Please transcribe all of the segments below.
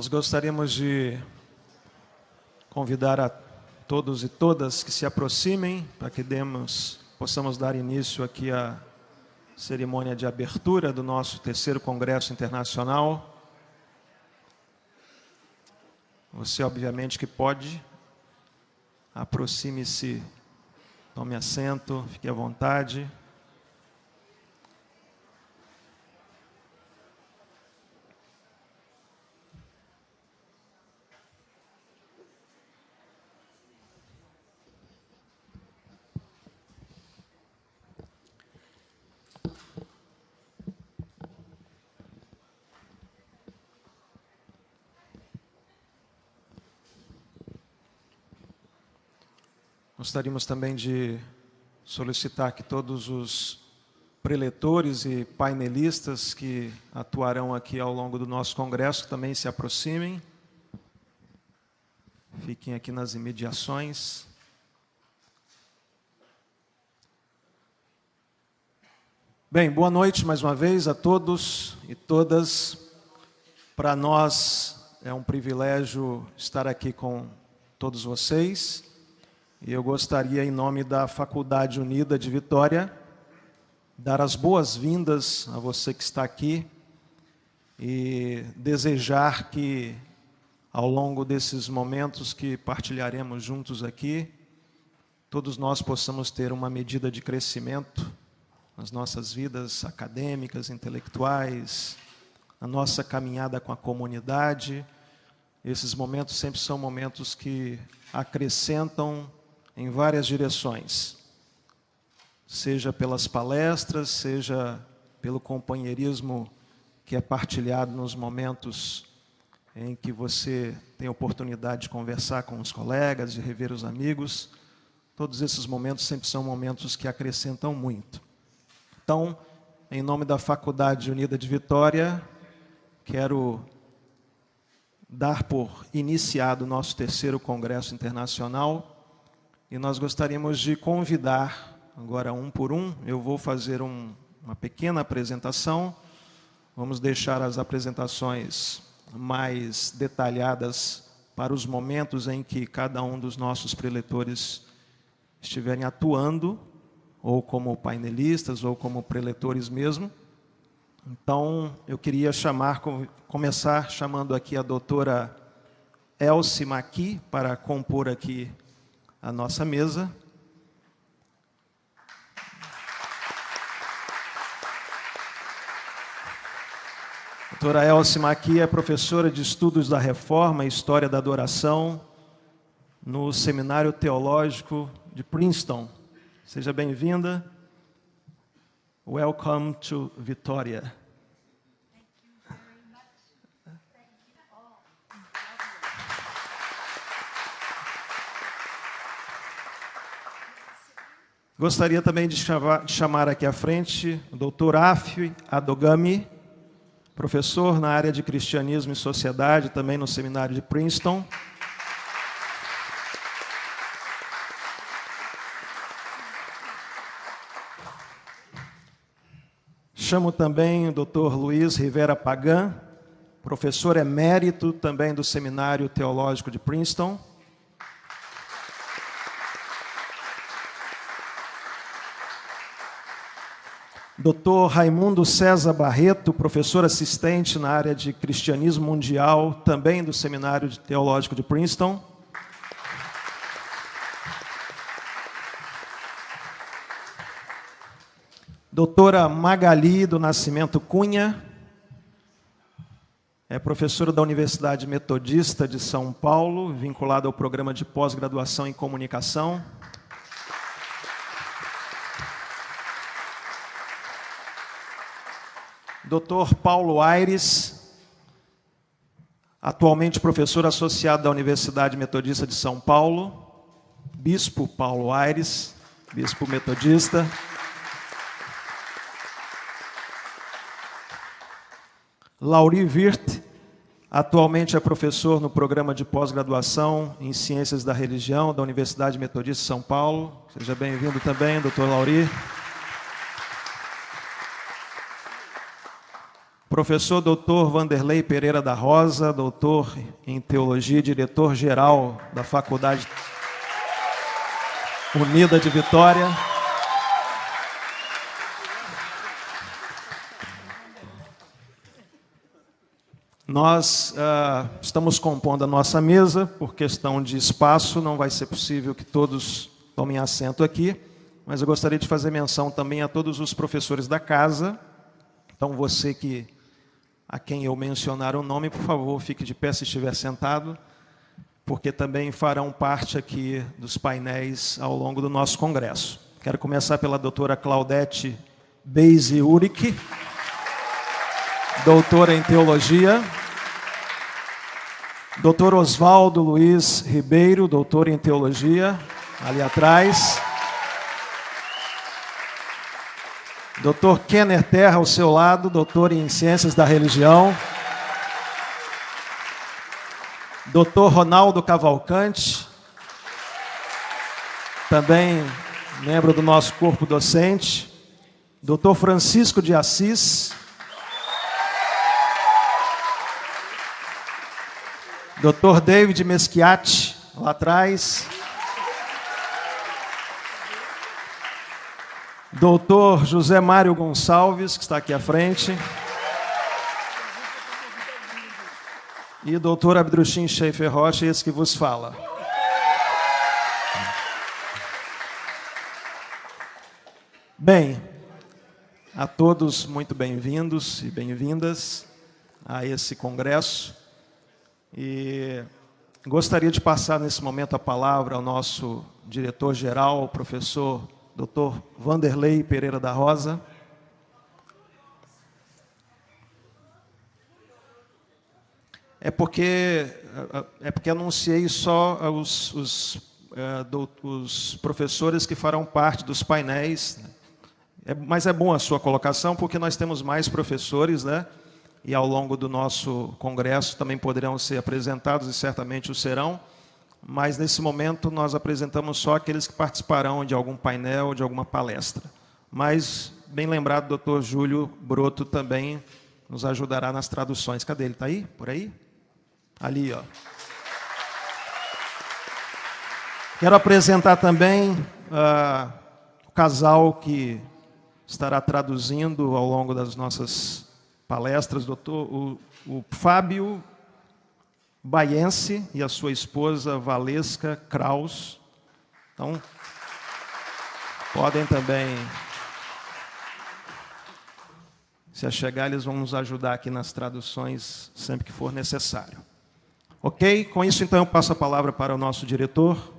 Nós gostaríamos de convidar a todos e todas que se aproximem para que possamos dar início aqui à cerimônia de abertura do nosso terceiro Congresso Internacional. Você, obviamente, que pode, aproxime-se, tome assento, fique à vontade. Gostaríamos também de solicitar que todos os preletores e painelistas que atuarão aqui ao longo do nosso congresso também se aproximem. Fiquem aqui nas imediações. Bem, boa noite mais uma vez a todos e todas. Para nós é um privilégio estar aqui com todos vocês. E eu gostaria, em nome da Faculdade Unida de Vitória, dar as boas-vindas a você que está aqui e desejar que, ao longo desses momentos que partilharemos juntos aqui, todos nós possamos ter uma medida de crescimento nas nossas vidas acadêmicas, intelectuais, na nossa caminhada com a comunidade. Esses momentos sempre são momentos que acrescentam em várias direções, seja pelas palestras, seja pelo companheirismo que é partilhado nos momentos em que você tem a oportunidade de conversar com os colegas, de rever os amigos. Todos esses momentos sempre são momentos que acrescentam muito. Então, em nome da Faculdade Unida de Vitória, quero dar por iniciado o nosso terceiro Congresso Internacional. E nós gostaríamos de convidar, agora um por um, eu vou fazer uma pequena apresentação. Vamos deixar as apresentações mais detalhadas para os momentos em que cada um dos nossos preletores estiverem atuando, ou como painelistas, ou como preletores mesmo. Então, eu queria começar chamando aqui a doutora Elsie Maqui para compor aqui a nossa mesa. A doutora Elsie Maqui é professora de Estudos da Reforma e História da Adoração no Seminário Teológico de Princeton. Seja bem-vinda. Welcome to Vitória. Gostaria também de chamar aqui à frente o Dr. Afy Adogami, professor na área de Cristianismo e Sociedade, também no Seminário de Princeton. Chamo também o Dr. Luiz Rivera Pagan, professor emérito também do Seminário Teológico de Princeton. Dr. Raimundo César Barreto, professor assistente na área de Cristianismo Mundial, também do Seminário Teológico de Princeton. Doutora Magali do Nascimento Cunha, é professora da Universidade Metodista de São Paulo, vinculada ao programa de pós-graduação em comunicação. Dr. Paulo Aires, atualmente professor associado da Universidade Metodista de São Paulo, Bispo Paulo Aires, Bispo Metodista. Lauri Wirth, atualmente é professor no programa de pós-graduação em Ciências da Religião da Universidade Metodista de São Paulo. Seja bem-vindo também, Dr. Lauri. Professor Dr. Vanderlei Pereira da Rosa, doutor em Teologia e diretor-geral da Faculdade Unida de Vitória. Nós estamos compondo a nossa mesa, por questão de espaço, não vai ser possível que todos tomem assento aqui, mas eu gostaria de fazer menção também a todos os professores da casa. Então, você a quem eu mencionar o nome, por favor, fique de pé se estiver sentado, porque também farão parte aqui dos painéis ao longo do nosso congresso. Quero começar pela doutora Claudete Beise Uric, doutora em Teologia. Doutor Oswaldo Luiz Ribeiro, doutor em Teologia, ali atrás. Doutor Kenner Terra, ao seu lado, doutor em Ciências da Religião. Doutor Ronaldo Cavalcante, também membro do nosso corpo docente. Doutor Francisco de Assis. Doutor David Meschiati, lá atrás. Doutor José Mário Gonçalves, que está aqui à frente. E doutor Abdrushim Schaefer Rocha, esse que vos fala. Bem, a todos muito bem-vindos e bem-vindas a esse congresso. E gostaria de passar nesse momento a palavra ao nosso diretor-geral, o professor Dr. Vanderlei Pereira da Rosa. É porque anunciei só os professores que farão parte dos painéis. Mas é bom a sua colocação, porque nós temos mais professores, né? E ao longo do nosso congresso também poderão ser apresentados, e certamente o serão. Mas, nesse momento, nós apresentamos só aqueles que participarão de algum painel, de alguma palestra. Mas, bem lembrado, o Dr. Júlio Broto também nos ajudará nas traduções. Cadê ele? Está aí? Por aí? Ali, ó. Quero apresentar também o casal que estará traduzindo ao longo das nossas palestras, o Fábio Baiense e a sua esposa Valesca Kraus. Então, podem também se achegar, eles vão nos ajudar aqui nas traduções sempre que for necessário. Ok? Com isso, então, eu passo a palavra para o nosso diretor.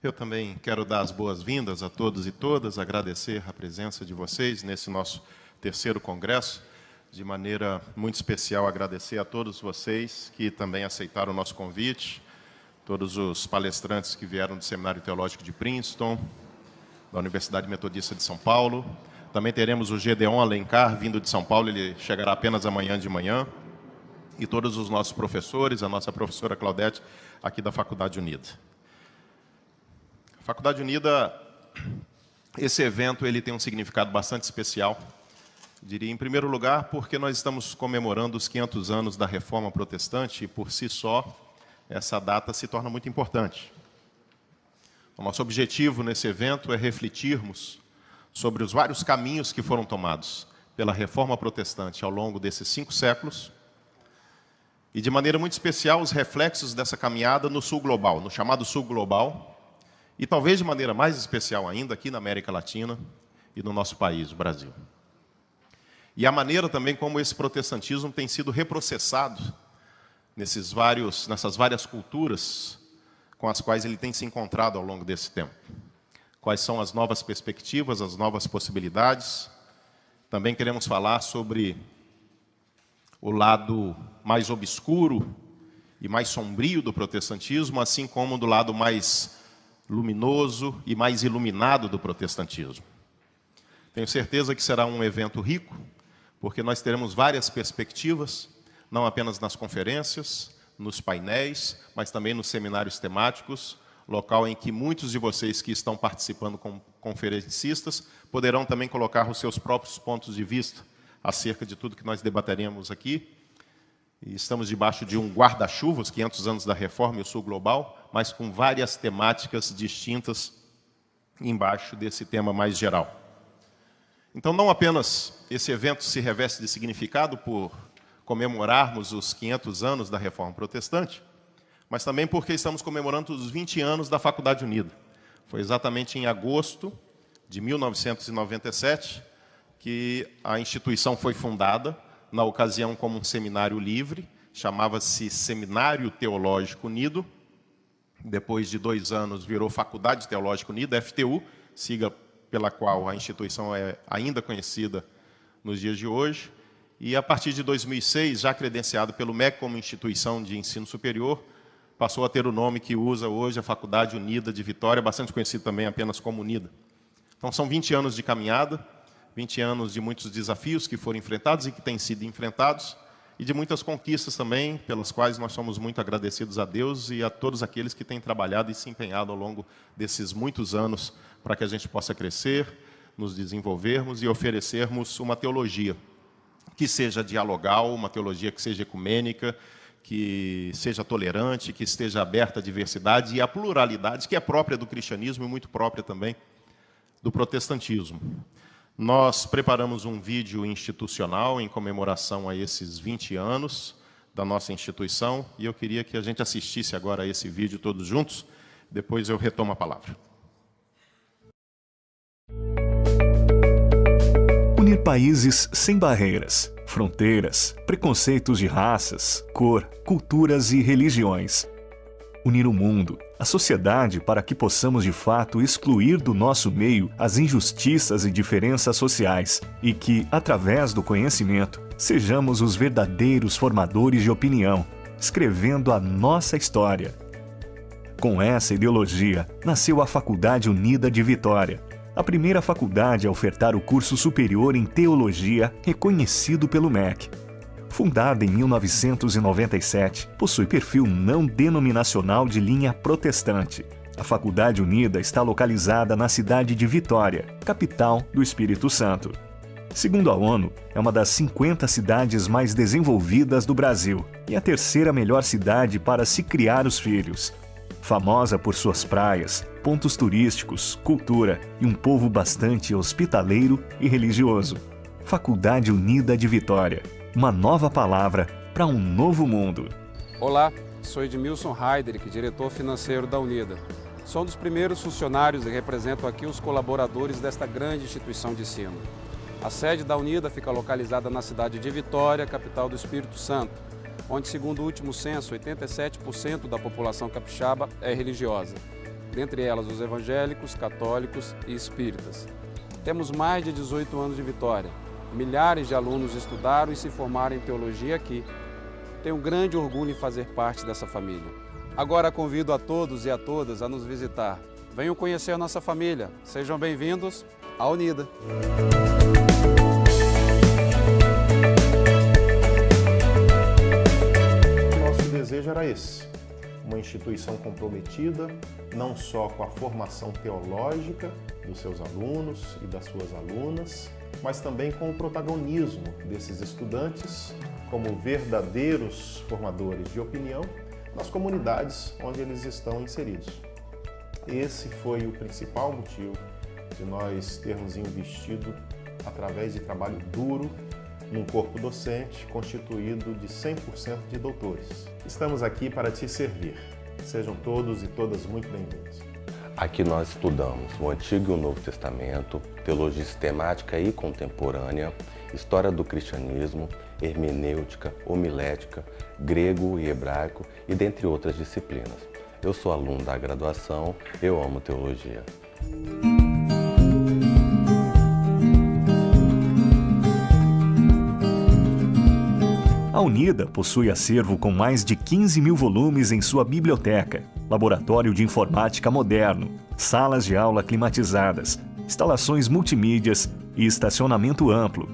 Eu também quero dar as boas-vindas a todos e todas, agradecer a presença de vocês nesse nosso terceiro congresso. De maneira muito especial, agradecer a todos vocês que também aceitaram o nosso convite, todos os palestrantes que vieram do Seminário Teológico de Princeton, da Universidade Metodista de São Paulo. Também teremos o Gedeon Alencar, vindo de São Paulo, ele chegará apenas amanhã de manhã. E todos os nossos professores, a nossa professora Claudete, aqui da Faculdade Unida. Faculdade Unida, esse evento ele tem um significado bastante especial, diria em primeiro lugar porque nós estamos comemorando os 500 anos da Reforma Protestante e por si só essa data se torna muito importante. O nosso objetivo nesse evento é refletirmos sobre os vários caminhos que foram tomados pela Reforma Protestante ao longo desses 5 séculos e de maneira muito especial os reflexos dessa caminhada no Sul Global, no chamado Sul Global, e talvez de maneira mais especial ainda aqui na América Latina e no nosso país, o Brasil. E a maneira também como esse protestantismo tem sido reprocessado nessas várias culturas com as quais ele tem se encontrado ao longo desse tempo. Quais são as novas perspectivas, as novas possibilidades. Também queremos falar sobre o lado mais obscuro e mais sombrio do protestantismo, assim como do lado mais luminoso e mais iluminado do protestantismo. Tenho certeza que será um evento rico, porque nós teremos várias perspectivas, não apenas nas conferências, nos painéis, mas também nos seminários temáticos, local em que muitos de vocês que estão participando como conferencistas poderão também colocar os seus próprios pontos de vista acerca de tudo que nós debateremos aqui. E estamos debaixo de um guarda-chuva, os 500 anos da Reforma e o Sul Global, mas com várias temáticas distintas embaixo desse tema mais geral. Então, não apenas esse evento se reveste de significado por comemorarmos os 500 anos da Reforma Protestante, mas também porque estamos comemorando os 20 anos da Faculdade Unida. Foi exatamente em agosto de 1997 que a instituição foi fundada, na ocasião como um seminário livre, chamava-se Seminário Teológico Unido. Depois de 2 anos virou Faculdade Teológica Unida, FTU, sigla pela qual a instituição é ainda conhecida nos dias de hoje. E a partir de 2006, já credenciado pelo MEC como instituição de ensino superior, passou a ter o nome que usa hoje, a Faculdade Unida de Vitória, bastante conhecido também apenas como Unida. Então são 20 anos de caminhada, 20 anos de muitos desafios que foram enfrentados e que têm sido enfrentados, e de muitas conquistas também, pelas quais nós somos muito agradecidos a Deus e a todos aqueles que têm trabalhado e se empenhado ao longo desses muitos anos para que a gente possa crescer, nos desenvolvermos e oferecermos uma teologia que seja dialogal, uma teologia que seja ecumênica, que seja tolerante, que esteja aberta à diversidade e à pluralidade, que é própria do cristianismo e muito própria também do protestantismo. Nós preparamos um vídeo institucional em comemoração a esses 20 anos da nossa instituição e eu queria que a gente assistisse agora a esse vídeo todos juntos, depois eu retomo a palavra. Unir países sem barreiras, fronteiras, preconceitos de raças, cor, culturas e religiões. Unir o mundo, a sociedade, para que possamos de fato excluir do nosso meio as injustiças e diferenças sociais e que, através do conhecimento, sejamos os verdadeiros formadores de opinião, escrevendo a nossa história. Com essa ideologia, nasceu a Faculdade Unida de Vitória, a primeira faculdade a ofertar o curso superior em teologia reconhecido pelo MEC. Fundada em 1997, possui perfil não denominacional de linha protestante. A Faculdade Unida está localizada na cidade de Vitória, capital do Espírito Santo. Segundo a ONU, é uma das 50 cidades mais desenvolvidas do Brasil e a terceira melhor cidade para se criar os filhos. Famosa por suas praias, pontos turísticos, cultura e um povo bastante hospitaleiro e religioso. Faculdade Unida de Vitória. Uma nova palavra para um novo mundo. Olá, sou Edmilson Heidrich, diretor financeiro da Unida. Sou um dos primeiros funcionários e represento aqui os colaboradores desta grande instituição de ensino. A sede da Unida fica localizada na cidade de Vitória, capital do Espírito Santo, onde, segundo o último censo, 87% da população capixaba é religiosa, dentre elas os evangélicos, católicos e espíritas. Temos mais de 18 anos de Vitória. Milhares de alunos estudaram e se formaram em teologia aqui. Tenho um grande orgulho em fazer parte dessa família. Agora convido a todos e a todas a nos visitar. Venham conhecer a nossa família. Sejam bem-vindos à Unida. Nosso desejo era esse, uma instituição comprometida não só com a formação teológica dos seus alunos e das suas alunas, mas também com o protagonismo desses estudantes como verdadeiros formadores de opinião nas comunidades onde eles estão inseridos. Esse foi o principal motivo de nós termos investido, através de trabalho duro, num corpo docente constituído de 100% de doutores. Estamos aqui para te servir. Sejam todos e todas muito bem-vindos. Aqui nós estudamos o Antigo e o Novo Testamento, teologia sistemática e contemporânea, história do cristianismo, hermenêutica, homilética, grego e hebraico e dentre outras disciplinas. Eu sou aluno da graduação, eu amo teologia. A Unida possui acervo com mais de 15 mil volumes em sua biblioteca, laboratório de informática moderno, salas de aula climatizadas, instalações multimídias e estacionamento amplo.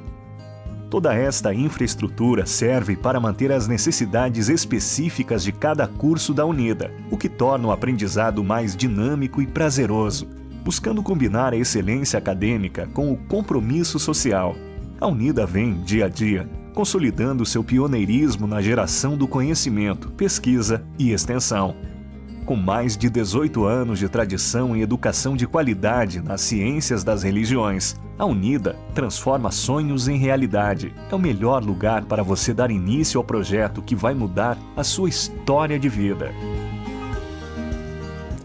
Toda esta infraestrutura serve para manter as necessidades específicas de cada curso da Unida, o que torna o aprendizado mais dinâmico e prazeroso, buscando combinar a excelência acadêmica com o compromisso social. A Unida vem, dia a dia, consolidando seu pioneirismo na geração do conhecimento, pesquisa e extensão. Com mais de 18 anos de tradição em educação de qualidade nas ciências das religiões, a Unida transforma sonhos em realidade. É o melhor lugar para você dar início ao projeto que vai mudar a sua história de vida.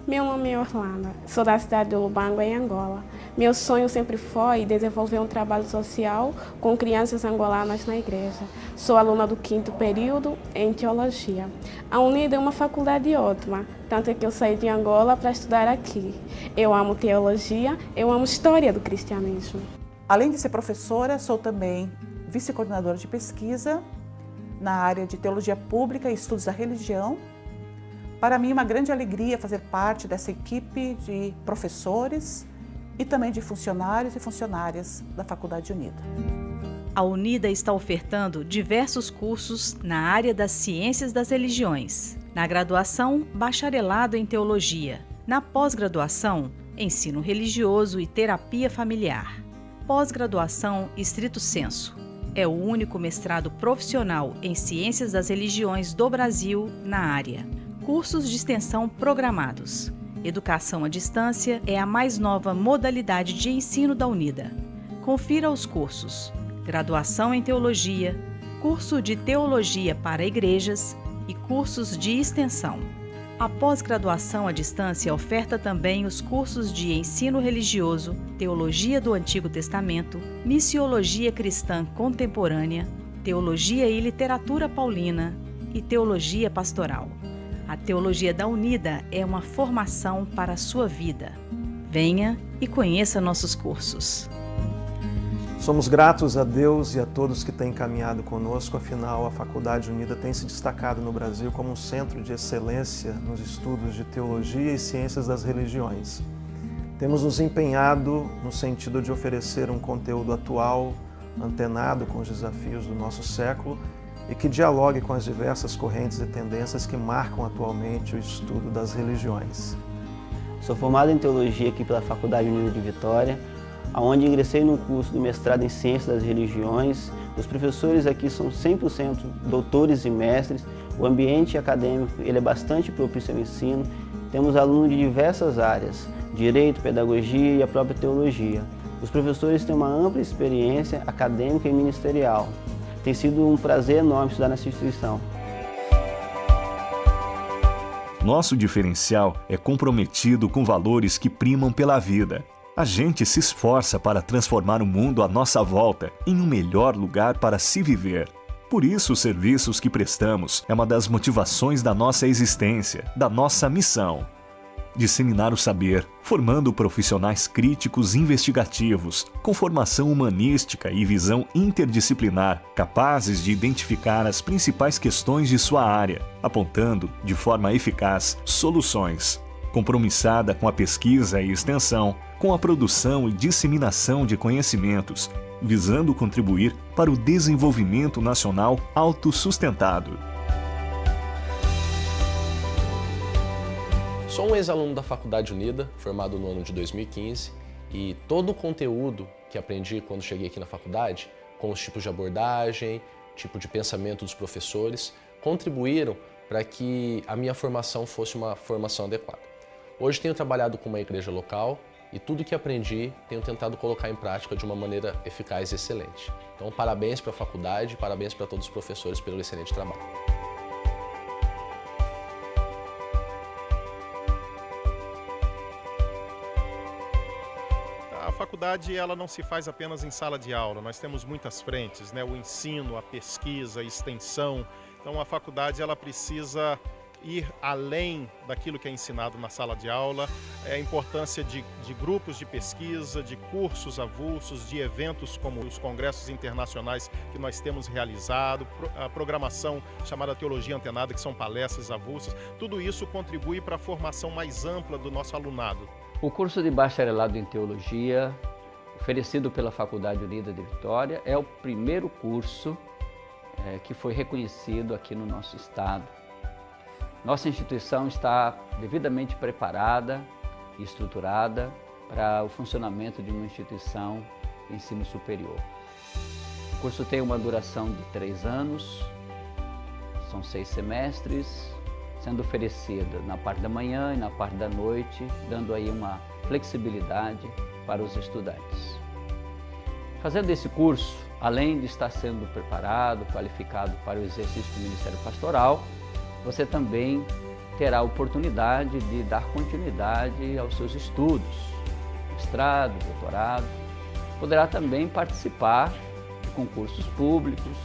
Meu nome é Orlando, sou da cidade de Lubango, em Angola. Meu sonho sempre foi desenvolver um trabalho social com crianças angolanas na igreja. Sou aluna do 5º período em Teologia. A Unida é uma faculdade ótima, tanto é que eu saí de Angola para estudar aqui. Eu amo teologia, eu amo história do cristianismo. Além de ser professora, sou também vice-coordenadora de pesquisa na área de Teologia Pública e Estudos da Religião. Para mim é uma grande alegria fazer parte dessa equipe de professores e também de funcionários e funcionárias da Faculdade Unida. A Unida está ofertando diversos cursos na área das ciências das religiões. Na graduação, bacharelado em teologia. Na pós-graduação, ensino religioso e terapia familiar. Pós-graduação estrito sensu. É o único mestrado profissional em ciências das religiões do Brasil na área. Cursos de extensão programados. Educação à distância é a mais nova modalidade de ensino da Unida. Confira os cursos: Graduação em Teologia, Curso de Teologia para Igrejas e cursos de extensão. A pós-graduação à distância oferta também os cursos de Ensino Religioso, Teologia do Antigo Testamento, Missiologia Cristã Contemporânea, Teologia e Literatura Paulina e Teologia Pastoral. A Teologia da Unida é uma formação para a sua vida. Venha e conheça nossos cursos. Somos gratos a Deus e a todos que têm caminhado conosco, afinal a Faculdade Unida tem se destacado no Brasil como um centro de excelência nos estudos de teologia e ciências das religiões. Temos nos empenhado no sentido de oferecer um conteúdo atual, antenado com os desafios do nosso século e que dialogue com as diversas correntes e tendências que marcam atualmente o estudo das religiões. Sou formado em Teologia aqui pela Faculdade Unida de Vitória, onde ingressei no curso do mestrado em Ciências das Religiões. Os professores aqui são 100% doutores e mestres. O ambiente acadêmico ele é bastante propício ao ensino. Temos alunos de diversas áreas, direito, pedagogia e a própria teologia. Os professores têm uma ampla experiência acadêmica e ministerial. Tem sido um prazer enorme estudar nessa instituição. Nosso diferencial é comprometido com valores que primam pela vida. A gente se esforça para transformar o mundo à nossa volta em um melhor lugar para se viver. Por isso, os serviços que prestamos é uma das motivações da nossa existência, da nossa missão. Disseminar o saber, formando profissionais críticos e investigativos, com formação humanística e visão interdisciplinar, capazes de identificar as principais questões de sua área, apontando, de forma eficaz, soluções. Compromissada com a pesquisa e extensão, com a produção e disseminação de conhecimentos, visando contribuir para o desenvolvimento nacional autossustentado. Sou um ex-aluno da Faculdade Unida, formado no ano de 2015, e todo o conteúdo que aprendi quando cheguei aqui na faculdade, com os tipos de abordagem, tipo de pensamento dos professores, contribuíram para que a minha formação fosse uma formação adequada. Hoje tenho trabalhado com uma igreja local e tudo que aprendi tenho tentado colocar em prática de uma maneira eficaz e excelente. Então, parabéns para a faculdade, parabéns para todos os professores pelo excelente trabalho. A faculdade ela não se faz apenas em sala de aula, nós temos muitas frentes, né? O ensino, a pesquisa, a extensão. Então a faculdade ela precisa ir além daquilo que é ensinado na sala de aula, a importância de grupos de pesquisa, de cursos avulsos, de eventos como os congressos internacionais que nós temos realizado, a programação chamada Teologia Antenada, que são palestras avulsas, tudo isso contribui para a formação mais ampla do nosso alunado. O curso de bacharelado em Teologia oferecido pela Faculdade Unida de Vitória. É o primeiro curso que foi reconhecido aqui no nosso estado. Nossa instituição está devidamente preparada e estruturada para o funcionamento de uma instituição de ensino superior. O curso tem uma duração de 3 anos, são 6 semestres, sendo oferecida na parte da manhã e na parte da noite, dando aí uma flexibilidade para os estudantes. Fazendo esse curso, além de estar sendo preparado, qualificado para o exercício do Ministério Pastoral, você também terá a oportunidade de dar continuidade aos seus estudos, mestrado, doutorado. Poderá também participar de concursos públicos,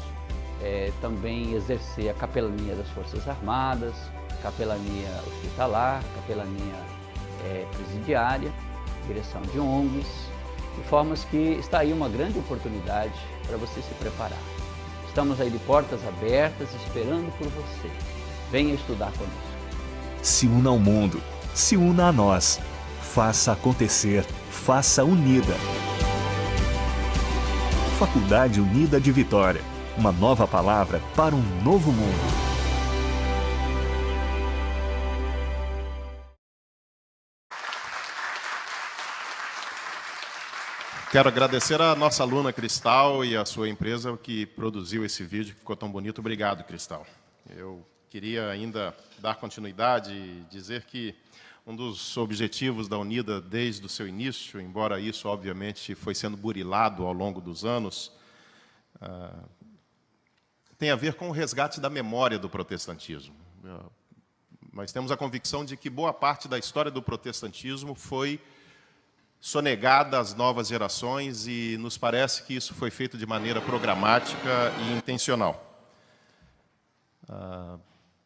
também exercer a capelania das Forças Armadas, capelania hospitalar, capelania presidiária, direção de ONGs, de formas que está aí uma grande oportunidade para você se preparar. Estamos aí de portas abertas, esperando por você. Venha estudar conosco. Se una ao mundo, se una a nós. Faça acontecer, faça unida. Faculdade Unida de Vitória. Uma nova palavra para um novo mundo. Quero agradecer a nossa aluna Cristal e a sua empresa que produziu esse vídeo, que ficou tão bonito. Obrigado, Cristal. Eu queria ainda dar continuidade e dizer que um dos objetivos da Unida desde o seu início, embora isso obviamente foi sendo burilado ao longo dos anos, tem a ver com o resgate da memória do protestantismo. Nós temos a convicção de que boa parte da história do protestantismo foi sonegada às novas gerações e nos parece que isso foi feito de maneira programática e intencional.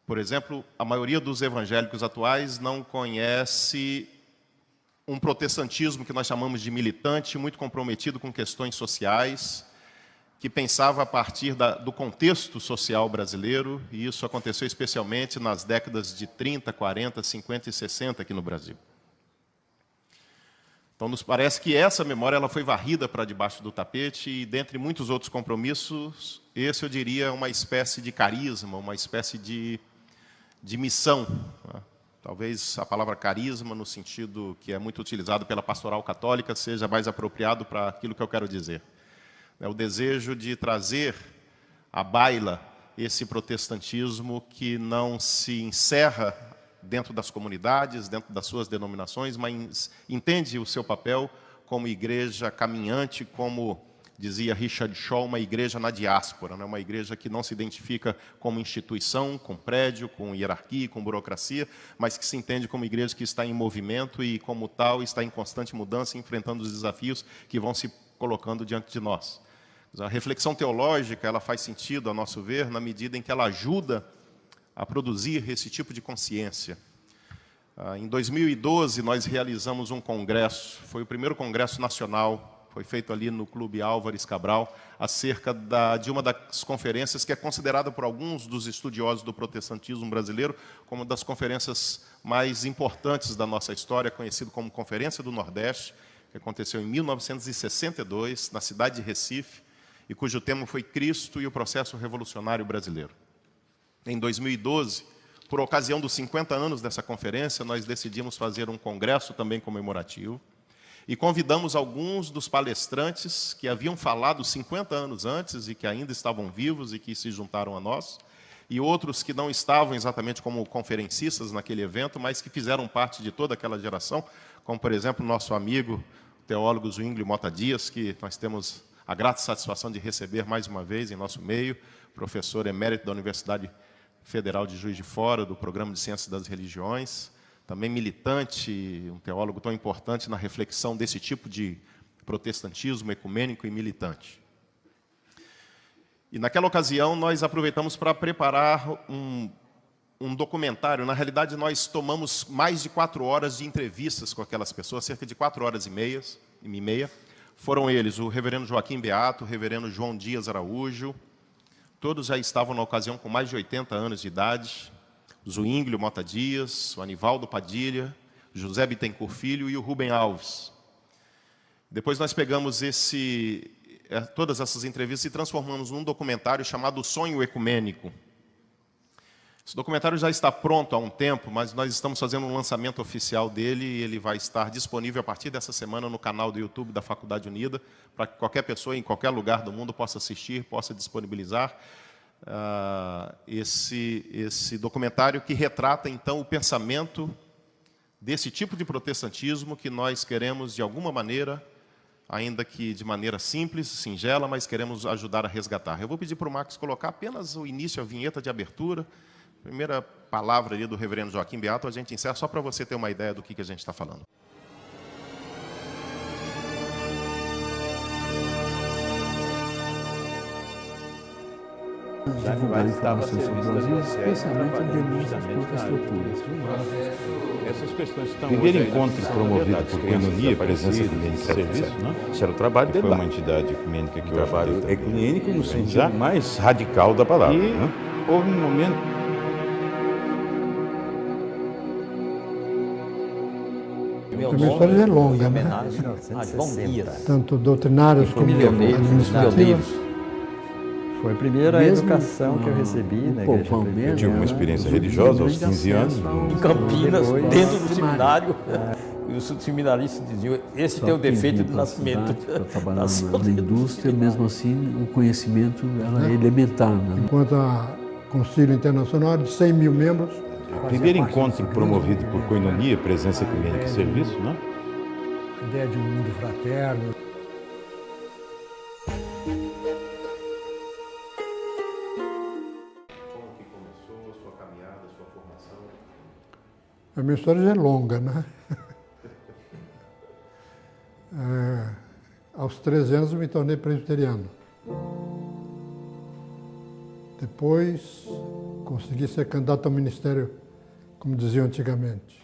Por exemplo, a maioria dos evangélicos atuais não conhece um protestantismo que nós chamamos de militante, muito comprometido com questões sociais, que pensava a partir do contexto social brasileiro, e isso aconteceu especialmente nas décadas de 30, 40, 50 e 60 aqui no Brasil. Então, nos parece que essa memória ela foi varrida para debaixo do tapete e, dentre muitos outros compromissos, esse, eu diria, uma espécie de carisma, uma espécie de missão. Talvez a palavra carisma, no sentido que é muito utilizado pela pastoral católica, seja mais apropriado para aquilo que eu quero dizer. É o desejo de trazer à baila esse protestantismo que não se encerra dentro das comunidades, dentro das suas denominações, mas entende o seu papel como igreja caminhante, como dizia Richard Shaw, uma igreja na diáspora, né? Uma igreja que não se identifica como instituição, com prédio, com hierarquia, com burocracia, mas que se entende como igreja que está em movimento e, como tal, está em constante mudança, enfrentando os desafios que vão se colocando diante de nós. A reflexão teológica ela faz sentido, a nosso ver, na medida em que ela ajuda a produzir esse tipo de consciência. Em 2012, nós realizamos um congresso, foi o primeiro congresso nacional, foi feito ali no Clube Álvares Cabral, acerca de uma das conferências que é considerada por alguns dos estudiosos do protestantismo brasileiro como uma das conferências mais importantes da nossa história, conhecido como Conferência do Nordeste, que aconteceu em 1962, na cidade de Recife, e cujo tema foi Cristo e o Processo Revolucionário Brasileiro. Em 2012, por ocasião dos 50 anos dessa conferência, nós decidimos fazer um congresso também comemorativo e convidamos alguns dos palestrantes que haviam falado 50 anos antes e que ainda estavam vivos e que se juntaram a nós, e outros que não estavam exatamente como conferencistas naquele evento, mas que fizeram parte de toda aquela geração, como, por exemplo, nosso amigo, o teólogo Zwinglio Mota Dias, que nós temos a grata satisfação de receber mais uma vez em nosso meio, professor emérito da Universidade Federal de Juiz de Fora, do Programa de Ciências das Religiões, também militante, um teólogo tão importante na reflexão desse tipo de protestantismo ecumênico e militante. E naquela ocasião nós aproveitamos para preparar um documentário. Na realidade, nós tomamos mais de 4 horas de entrevistas com aquelas pessoas, cerca de 4 horas e meia. Foram eles o reverendo Joaquim Beato, o reverendo João Dias Araújo, todos já estavam na ocasião com mais de 80 anos de idade, Zwinglio Mota Dias, o Anivaldo Padilha, José Bittencourt Filho e o Rubem Alves. Depois nós pegamos todas essas entrevistas e transformamos num documentário chamado Sonho Ecumênico. Esse documentário já está pronto há um tempo, mas nós estamos fazendo um lançamento oficial dele e ele vai estar disponível a partir dessa semana no canal do YouTube da Faculdade Unida, para que qualquer pessoa em qualquer lugar do mundo possa assistir, possa disponibilizar esse documentário que retrata, então, o pensamento desse tipo de protestantismo que nós queremos, de alguma maneira, ainda que de maneira simples, singela, mas queremos ajudar a resgatar. Eu vou pedir para o Max colocar apenas o início, a vinheta de abertura, primeira palavra ali do reverendo Joaquim Beato, a gente encerra só para você ter uma ideia do que a gente está falando. Divulgar informações sobre o Brasil, especialmente em denúncias contra as torturas. Essas questões estão primeiro encontro promovido por Coinonia, presença ecumênica de serviço, né? Isso era o trabalho dele. Foi uma entidade ecumênica que eu trabalho ecumênico no sentido mais radical da palavra. E houve um momento. A minha história é longa, né? Tanto doutrinários como administrativos. Foi a primeira educação que eu recebi na igreja. Eu tive uma experiência religiosa aos 15 anos. Em Campinas, dentro do seminário. E os seminaristas diziam, esse tem o defeito do nascimento. Trabalhando na indústria, mesmo assim, o conhecimento é elementar. Né? Enquanto a Concílio Internacional de 100 mil membros. Primeiro encontro promovido por Coinonia, presença ecumênica e serviço, né? A ideia de um mundo fraterno. Como que começou a sua caminhada, a sua formação? A minha história já é longa, né? Aos 13 anos eu me tornei presbiteriano. Depois consegui ser candidato ao ministério, como diziam antigamente.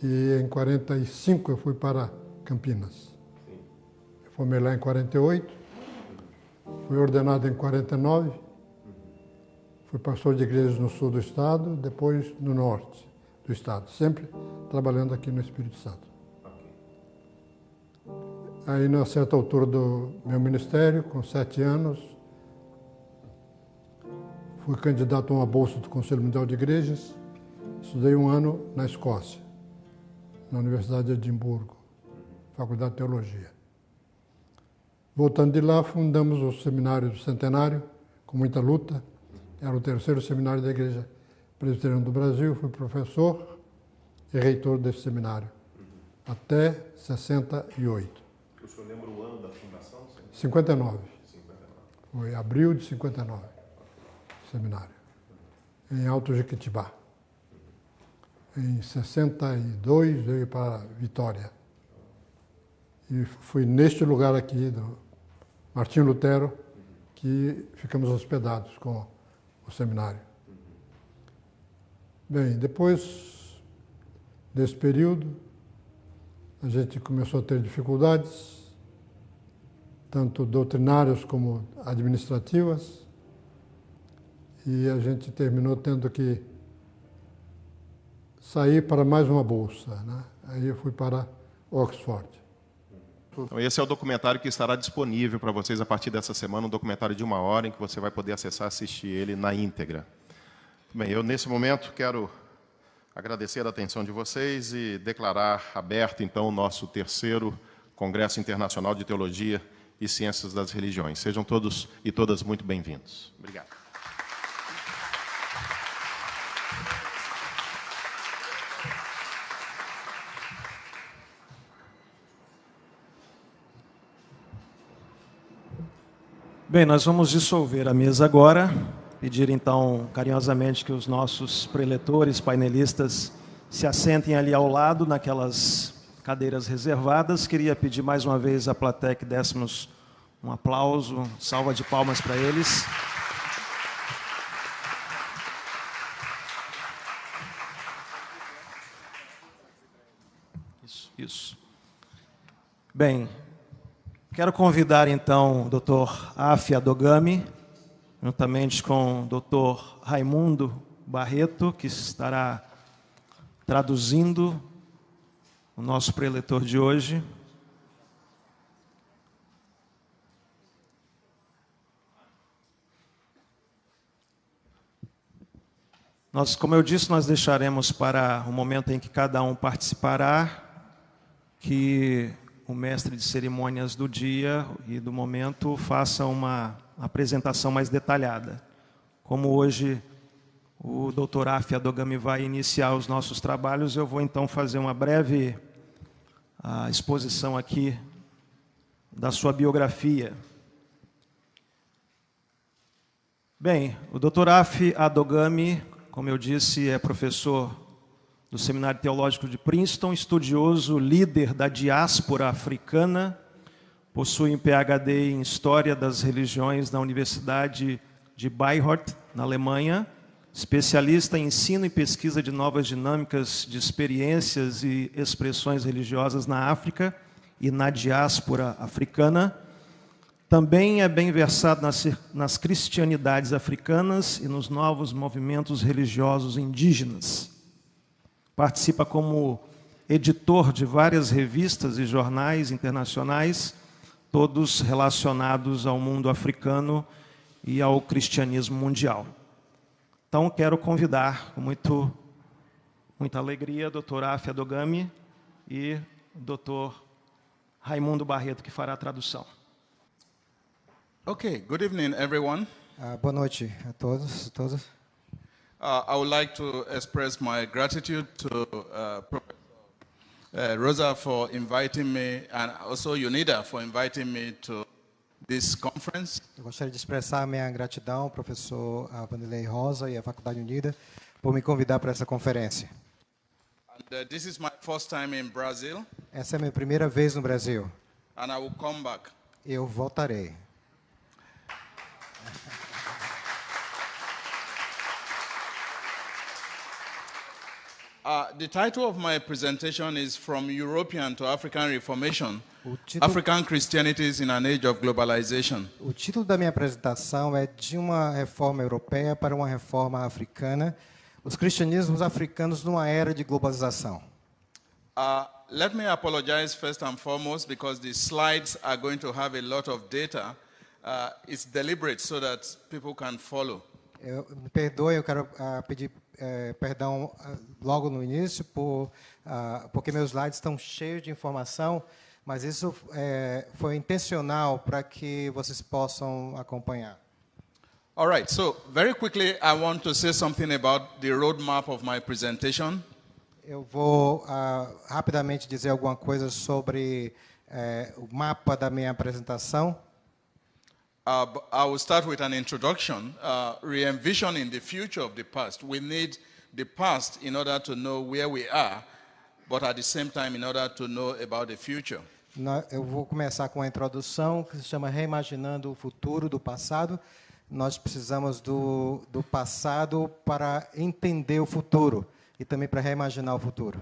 E em 45 eu fui para Campinas. Eu formei lá em 48, fui ordenado em 49, fui pastor de igrejas no sul do estado, depois no norte do estado, sempre trabalhando aqui no Espírito Santo. Aí, na certa altura do meu ministério, com 7 anos, fui candidato a uma bolsa do Conselho Mundial de Igrejas, estudei 1 ano na Escócia, na Universidade de Edimburgo, Faculdade de Teologia. Voltando de lá, fundamos o Seminário do Centenário, com muita luta. Era o 3º seminário da Igreja Presbiteriana do Brasil, fui professor e reitor desse seminário, até 68. O senhor lembra o ano da fundação? 59. Foi abril de 59. Seminário, em Alto Jequitibá. Em 62 veio para Vitória. E foi neste lugar aqui, do Martinho Lutero, que ficamos hospedados com o seminário. Bem, depois desse período, a gente começou a ter dificuldades, tanto doutrinárias como administrativas, e a gente terminou tendo que sair para mais uma bolsa, né? Aí eu fui para Oxford. Então, esse é o documentário que estará disponível para vocês a partir dessa semana, um documentário de 1 hora em que você vai poder acessar e assistir ele na íntegra. Bem, eu nesse momento quero agradecer a atenção de vocês e declarar aberto então o nosso 3º Congresso Internacional de Teologia e Ciências das Religiões. Sejam todos e todas muito bem-vindos. Obrigado. Bem, nós vamos dissolver a mesa agora, pedir então carinhosamente que os nossos preletores, painelistas, se assentem ali ao lado, naquelas cadeiras reservadas. Queria pedir mais uma vez à plateia que dessemos um aplauso, salva de palmas para eles. Isso. Bem, quero convidar, então, o Dr. Afi Adogami, juntamente com o Dr. Raimundo Barreto, que estará traduzindo o nosso preletor de hoje, Como eu disse, nós deixaremos para o momento em que cada um participará, que o mestre de cerimônias do dia e do momento faça uma apresentação mais detalhada. Como hoje o Dr. Afi Adogami vai iniciar os nossos trabalhos, eu vou então fazer uma breve exposição aqui da sua biografia. Bem, o Dr. Afi Adogami, como eu disse, é professor do Seminário Teológico de Princeton, estudioso, líder da diáspora africana, possui um PhD em História das Religiões na Universidade de Bayreuth, na Alemanha, especialista em ensino e pesquisa de novas dinâmicas de experiências e expressões religiosas na África e na diáspora africana. Também é bem versado nas cristianidades africanas e nos novos movimentos religiosos indígenas. Participa como editor de várias revistas e jornais internacionais, todos relacionados ao mundo africano e ao cristianismo mundial. Então, quero convidar com muita alegria o Dr. Afi Adogami e o Dr. Raimundo Barreto, que fará a tradução. Okay, good evening, everyone. Boa noite a todos. I would like to express my gratitude to Professor Rosa for inviting me, and also UNIDA for inviting me to this conference. Eu gostaria de expressar minha gratidão ao professor Vanderlei Rosa e à Faculdade Unida por me convidar para essa conferência. And, this is my first time in Brazil. Essa é a minha primeira vez no Brasil. And I will come back. Eu voltarei. The title of my presentation is From European to African Reformation, African Christianities in an Age of Globalization. O título da minha apresentação é De uma reforma europeia para uma reforma africana, os cristianismos africanos numa era de globalização. Let me apologize first and foremost because the slides are going to have a lot of data. It's deliberate so that people can follow. Me perdoe, eu quero pedir perdão logo no início, porque meus slides estão cheios de informação, mas isso foi intencional para que vocês possam acompanhar. All right, so very quickly I want to say something about the roadmap of my presentation. Eu vou rapidamente dizer alguma coisa sobre o mapa da minha apresentação. I will start with an introduction, re-envisioning the future of the past. We need the past in order to know where we are, but at the same time in order to know about the future. Eu vou começar com uma introdução que se chama Reimaginando o Futuro do Passado. Nós precisamos do passado para entender o futuro e também para reimaginar o futuro.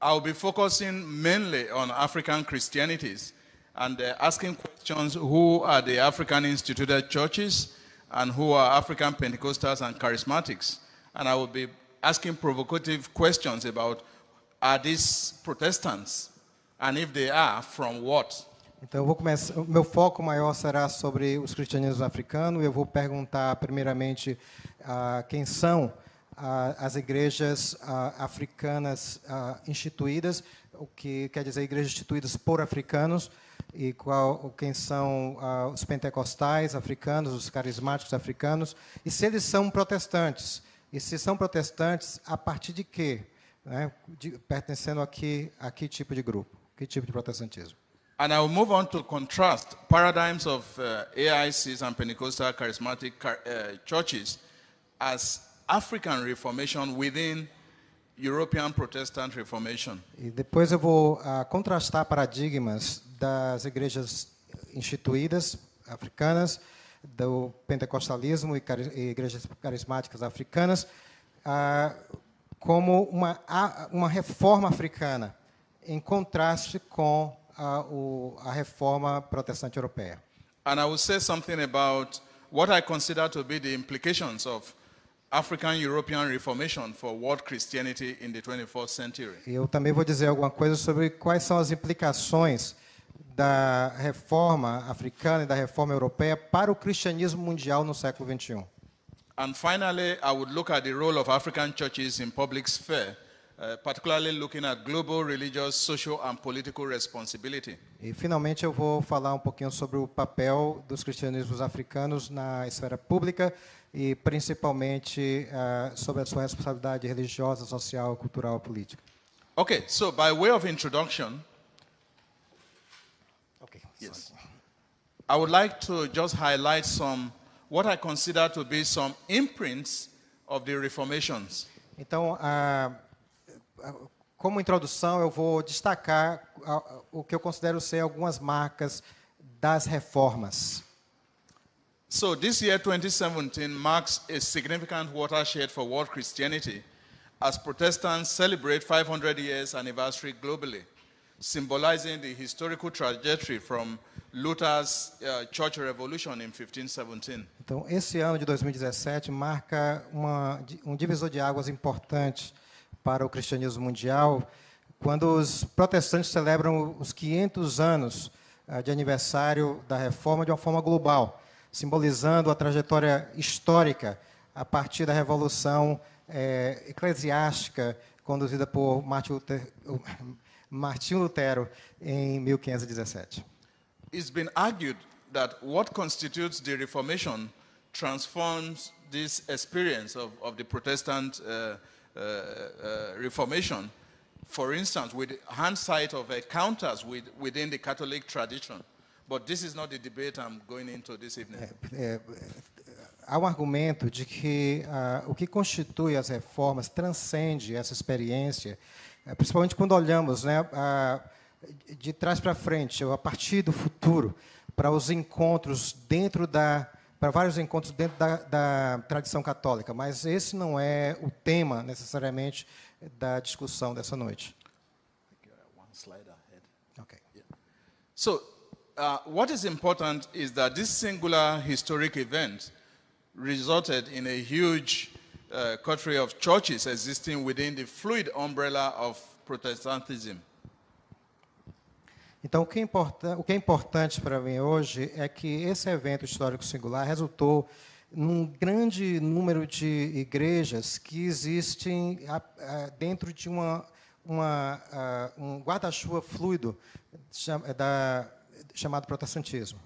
I'll be focusing mainly on African Christianities and asking questions: who are the African instituted churches and who are African Pentecostals and Charismatics? And I will be asking provocative questions about, are these Protestants? And if they are, from what? Então eu vou começar, o meu foco maior será sobre os cristianismos africanos. Eu vou perguntar primeiramente quem são as igrejas africanas instituídas, o que quer dizer igrejas instituídas por africanos, e quem são os pentecostais africanos, os carismáticos africanos, e se eles são protestantes. E se são protestantes, a partir de quê? Né? Pertencendo a que tipo de grupo? Que tipo de protestantismo? And I will move on to contrast paradigms of AICs and Pentecostal charismatic churches as African Reformation within European Protestant Reformation. E depois eu vou contrastar paradigmas das igrejas instituídas africanas, do pentecostalismo e igrejas carismáticas africanas, como uma reforma africana, em contraste com a reforma protestante europeia. And I will say something about what I consider to be the implications of African European Reformation for world Christianity in the 21st century. Eu também vou dizer alguma coisa sobre quais são as implicações da reforma africana e da reforma europeia para o cristianismo mundial no século XXI. And finally, I would look at the role of African churches in public sphere, particularly looking at global religious, social and political responsibility. E finalmente eu vou falar um pouquinho sobre o papel dos cristianismos africanos na esfera pública e principalmente sobre a sua responsabilidade religiosa, social, cultural e política. Okay, so by way of introduction, yes, I would like to just highlight what I consider to be some imprints of the Reformations. Então, como introdução, eu vou destacar o que eu considero ser algumas marcas das reformas. So this year, 2017, marks a significant watershed for world Christianity as Protestants celebrate 500 years anniversary globally, symbolizing the historical trajectory from Luther's church revolution in 1517. Então, esse ano de 2017 marca um divisor de águas importante para o cristianismo mundial, quando os protestantes celebram os 500 anos de aniversário da Reforma de uma forma global, simbolizando a trajetória histórica a partir da Revolução eclesiástica conduzida por Martinho Lutero em 1517. It's been argued that what constitutes the Reformation transforms this experience of the Protestant Reformation, for instance, with hindsight of encounters within the Catholic tradition. But this is not the debate I'm going into this evening. Há um argumento de que o que constitui as reformas transcende essa experiência, principalmente quando olhamos, né, de trás para frente, a partir do futuro, para os encontros para vários encontros dentro da tradição católica, mas esse não é o tema necessariamente da discussão dessa noite. Okay. So, what is important is that this singular historic event resulted in a huge coterie of churches existing within the fluid umbrella of Protestantism. Então, o que é importante para mim hoje é que esse evento histórico singular resultou num grande número de igrejas que existem dentro de um guarda-chuva fluido chamado protestantismo.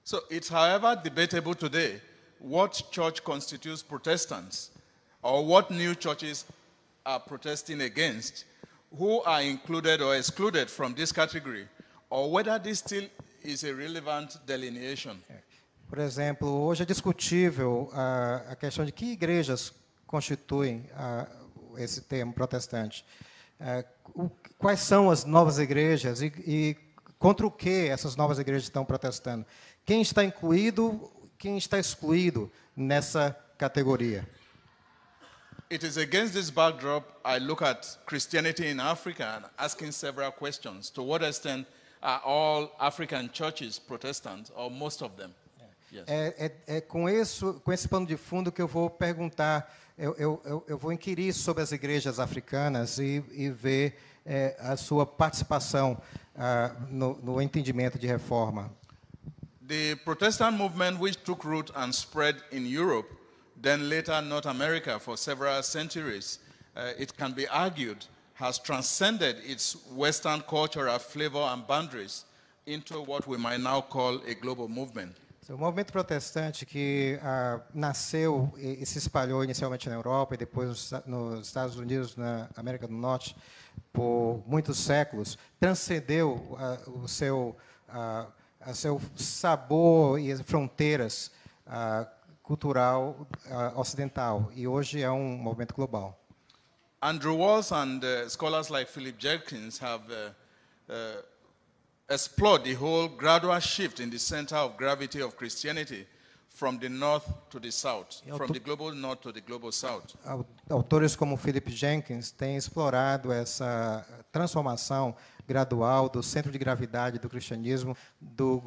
So, it's however debatable today what church constitutes Protestants, or what new churches are protesting against, who are included or excluded from this category, or whether this still is a relevant delineation. Por exemplo, hoje é discutível a questão de que igrejas constituem esse termo protestante. Quais são as novas igrejas e contra o que essas novas igrejas estão protestando? Quem está incluído, quem está excluído nessa categoria? It is against this backdrop I look at Christianity in Africa and asking several questions. To what extent are all African churches Protestant, or most of them? Yes. Com esse pano de fundo que eu vou perguntar, eu vou inquirir sobre as igrejas africanas e ver a sua participação no entendimento de reforma. The Protestant movement, which took root and spread in Europe, then later North America for several centuries, it can be argued, has transcended its Western cultural flavor and boundaries into what we might now call a global movement. O movimento protestante que nasceu e se espalhou inicialmente na Europa e depois nos Estados Unidos, na América do Norte, por muitos séculos, transcendeu o seu sabor e as fronteiras cultural ocidental, e hoje é um movimento global. Andrew Walls and scholars like Philip Jenkins have explored the whole gradual shift in the center of gravity of Christianity from the north to the south, from the global north to the global south. Autores como Philip Jenkins têm explorado essa transformação gradual do centro de gravidade do cristianismo do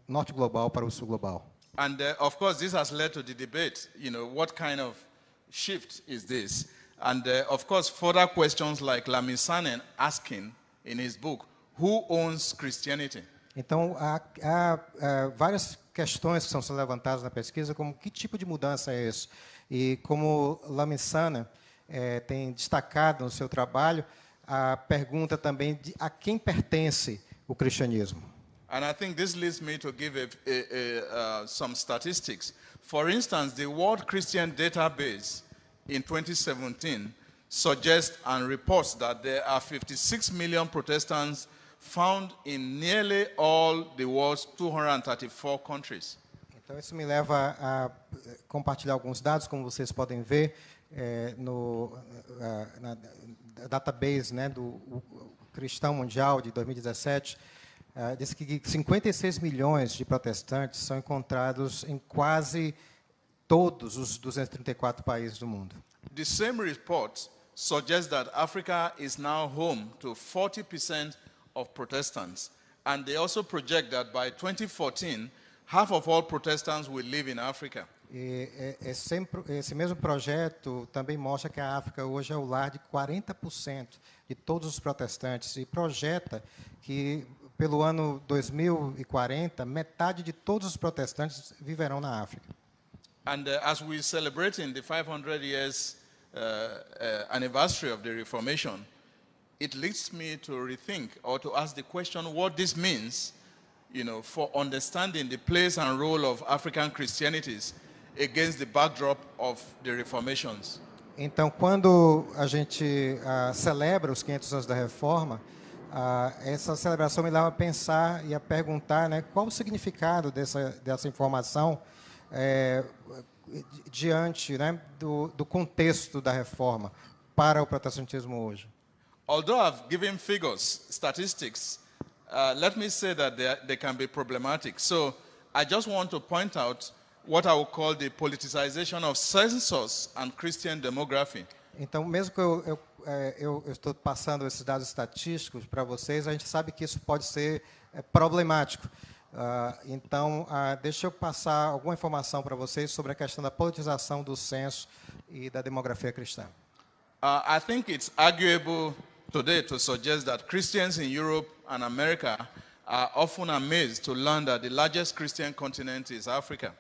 norte global para o sul global. And of course, this has led to the debate. What kind of shift is this? And of course, further questions like Lamisanen asking in his book, who owns Christianity? Então, há várias questões que são levantadas na pesquisa, como que tipo de mudança é isso? E como Lamisana tem destacado no seu trabalho, a pergunta também de a quem pertence o cristianismo. And I think this leads me to give some statistics. For instance, the World Christian Database in 2017 suggests and reports that there are 56 million Protestants found in nearly all the world's 234 countries. Então, isso me leva a compartilhar alguns dados, como vocês podem ver na database, né, do Cristão Mundial de 2017, diz que 56 milhões de protestantes são encontrados em quase todos os 234 países do mundo. The same report suggests that Africa is now home to 40% of Protestants, and they also project that by 2014, half of all Protestants will live in Africa. E esse mesmo projeto também mostra que a África hoje é o lar de 40% de todos os protestantes e projeta que pelo ano 2040 metade de todos os protestantes viverão na África. And as we celebrate in the 500 years anniversary of the Reformation, it leads me to rethink or to ask the question what this means, for understanding the place and role of African Christianities against the backdrop of the Reformations. Então, quando a gente celebra os 500 anos da Reforma, essa celebração me leva a pensar e a perguntar, né, qual o significado dessa informação diante, né, do contexto da Reforma para o protestantismo hoje. Although I've given figures, statistics, let me say that they can be problematic. So I just want to point out what I would call the politicization of census and Christian demography. Então, mesmo que eu estou passando esses dados estatísticos para vocês, a gente sabe que isso pode ser problemático. Então, deixa eu passar alguma informação para vocês sobre a questão da politização do censo e da demografia cristã. I think it's arguable today to suggest that Christians in Europe and America are often amazed to learn that the largest Christian continent is Africa.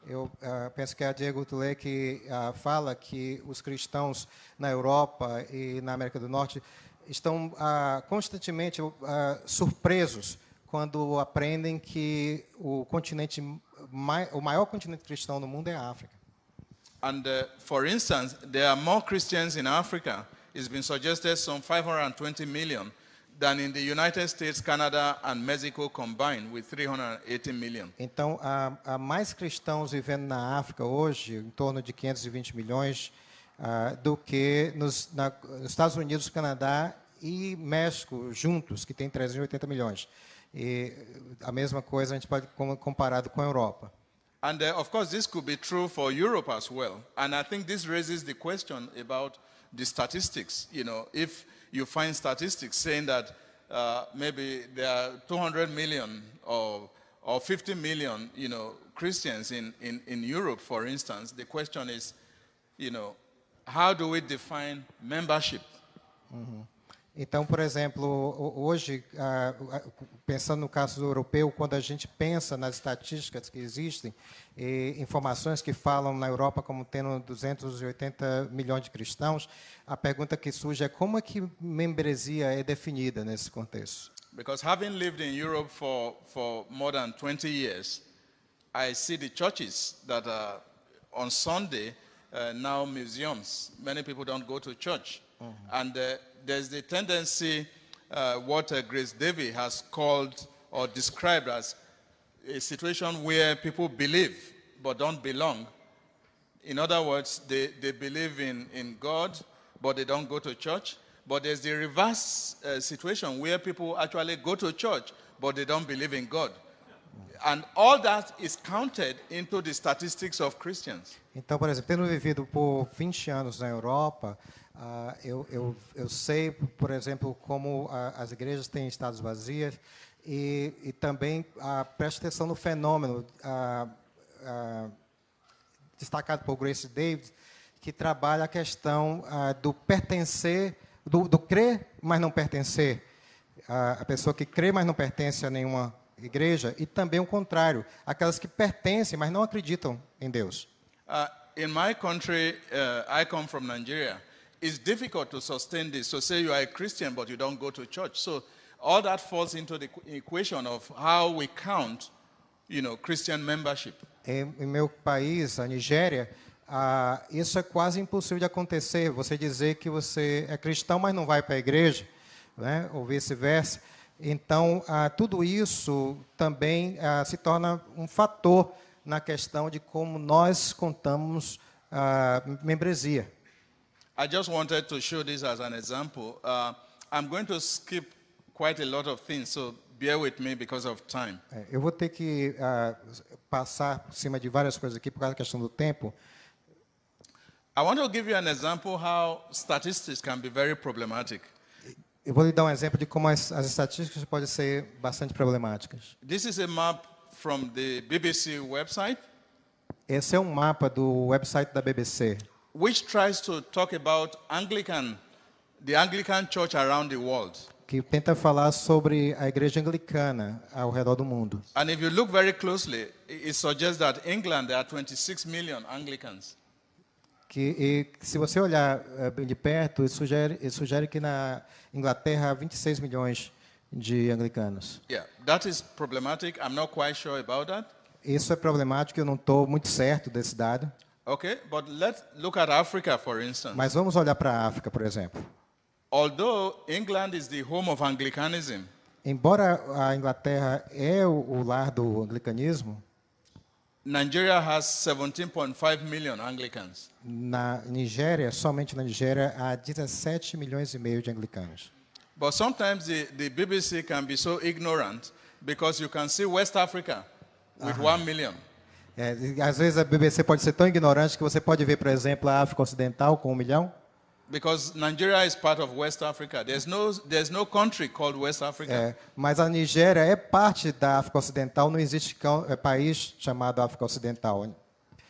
Eu penso que é a Diego Tulé que fala que os cristãos na Europa e na América do Norte estão constantemente surpresos quando aprendem que o maior continente cristão no mundo é a África. And for instance, there are more Christians in Africa. It's been suggested some 520 million than in the United States, Canada and Mexico combined with 380 million. Então, há mais cristãos vivendo na África hoje, em torno de 520 milhões, do que nos Estados Unidos, Canadá e México juntos, que tem 380 milhões. E a mesma coisa a gente pode comparado com a Europa. And of course, this could be true for Europe as well. And I think this raises the question about the statistics. If you find statistics saying that maybe there are 200 million or 50 million, Christians in Europe, for instance, the question is, how do we define membership? Uhum. Então, por exemplo, hoje, pensando no caso europeu, quando a gente pensa nas estatísticas que existem, informações que falam na Europa como tendo 280 milhões de cristãos, a pergunta que surge é como é que membresia é definida nesse contexto? Because having lived in Europe for more than 20 years, I see the churches that are on Sunday now museums. Many people don't go to church. Mm-hmm. And there's the tendency, what Grace Davy has called or described as a situation where people believe but don't belong. In other words, they believe in God, but they don't go to church. But there's the reverse situation where people actually go to church, but they don't believe in God. And all that is counted into the statistics of Christians. Então, por exemplo, tendo vivido por 20 anos na Europa, eu sei, por exemplo, como as igrejas têm estados vazias e também preste atenção no fenômeno destacado por Grace Davis, que trabalha a questão do pertencer, do crer, mas não pertencer. A pessoa que crê, mas não pertence a nenhuma igreja, e também o contrário, aquelas que pertencem, mas não acreditam em Deus. In my country, I come from Nigeria. It's difficult to sustain this. So say you are a Christian, but you don't go to church. So all that falls into the equation of how we count, Christian membership. Em meu país, a Nigéria, isso é quase impossível de acontecer. Você dizer que você é cristão, mas não vai para a igreja, né? Ou vice-versa. Então, tudo isso também se torna um fator na questão de como nós contamos a membresia. I just wanted to show this as an example. I'm going to skip quite a lot of things, so bear with me because of time. Eu vou ter que passar por cima de várias coisas aqui por causa da questão do tempo. I want to give you an example how statistics can be very problematic. Eu vou lhe dar um exemplo de como as estatísticas podem ser bastante problemáticas. This is a map from the BBC website. Esse é um mapa do website da BBC. Which tries to talk about the Anglican Church around the world. Que tenta falar sobre a igreja anglicana ao redor do mundo. And if you look very closely, it suggests that England there are 26 million Anglicans. Se você olhar bem de perto, sugere que na Inglaterra há 26 milhões de anglicanos. Yeah, that is problematic. I'm not quite sure about that. Isso é problemático, eu não estou muito certo desse dado. Okay, but let's look at Africa, for instance. Mas vamos olhar para a África, por exemplo. Although England is the home of Anglicanism, embora a Inglaterra é o lar do anglicanismo, Nigeria has 17.5 million Anglicans. Na Nigéria, somente na Nigéria, há 17 milhões e meio de anglicanos. But sometimes the BBC can be so ignorant because you can see West Africa with 1 million. Às vezes a BBC pode ser tão ignorante que você pode ver, por exemplo, a África Ocidental com 1 milhão. Because Nigeria is part of West Africa. There's no country called West Africa. Mas a Nigéria é parte da África Ocidental, não existe país chamado África Ocidental.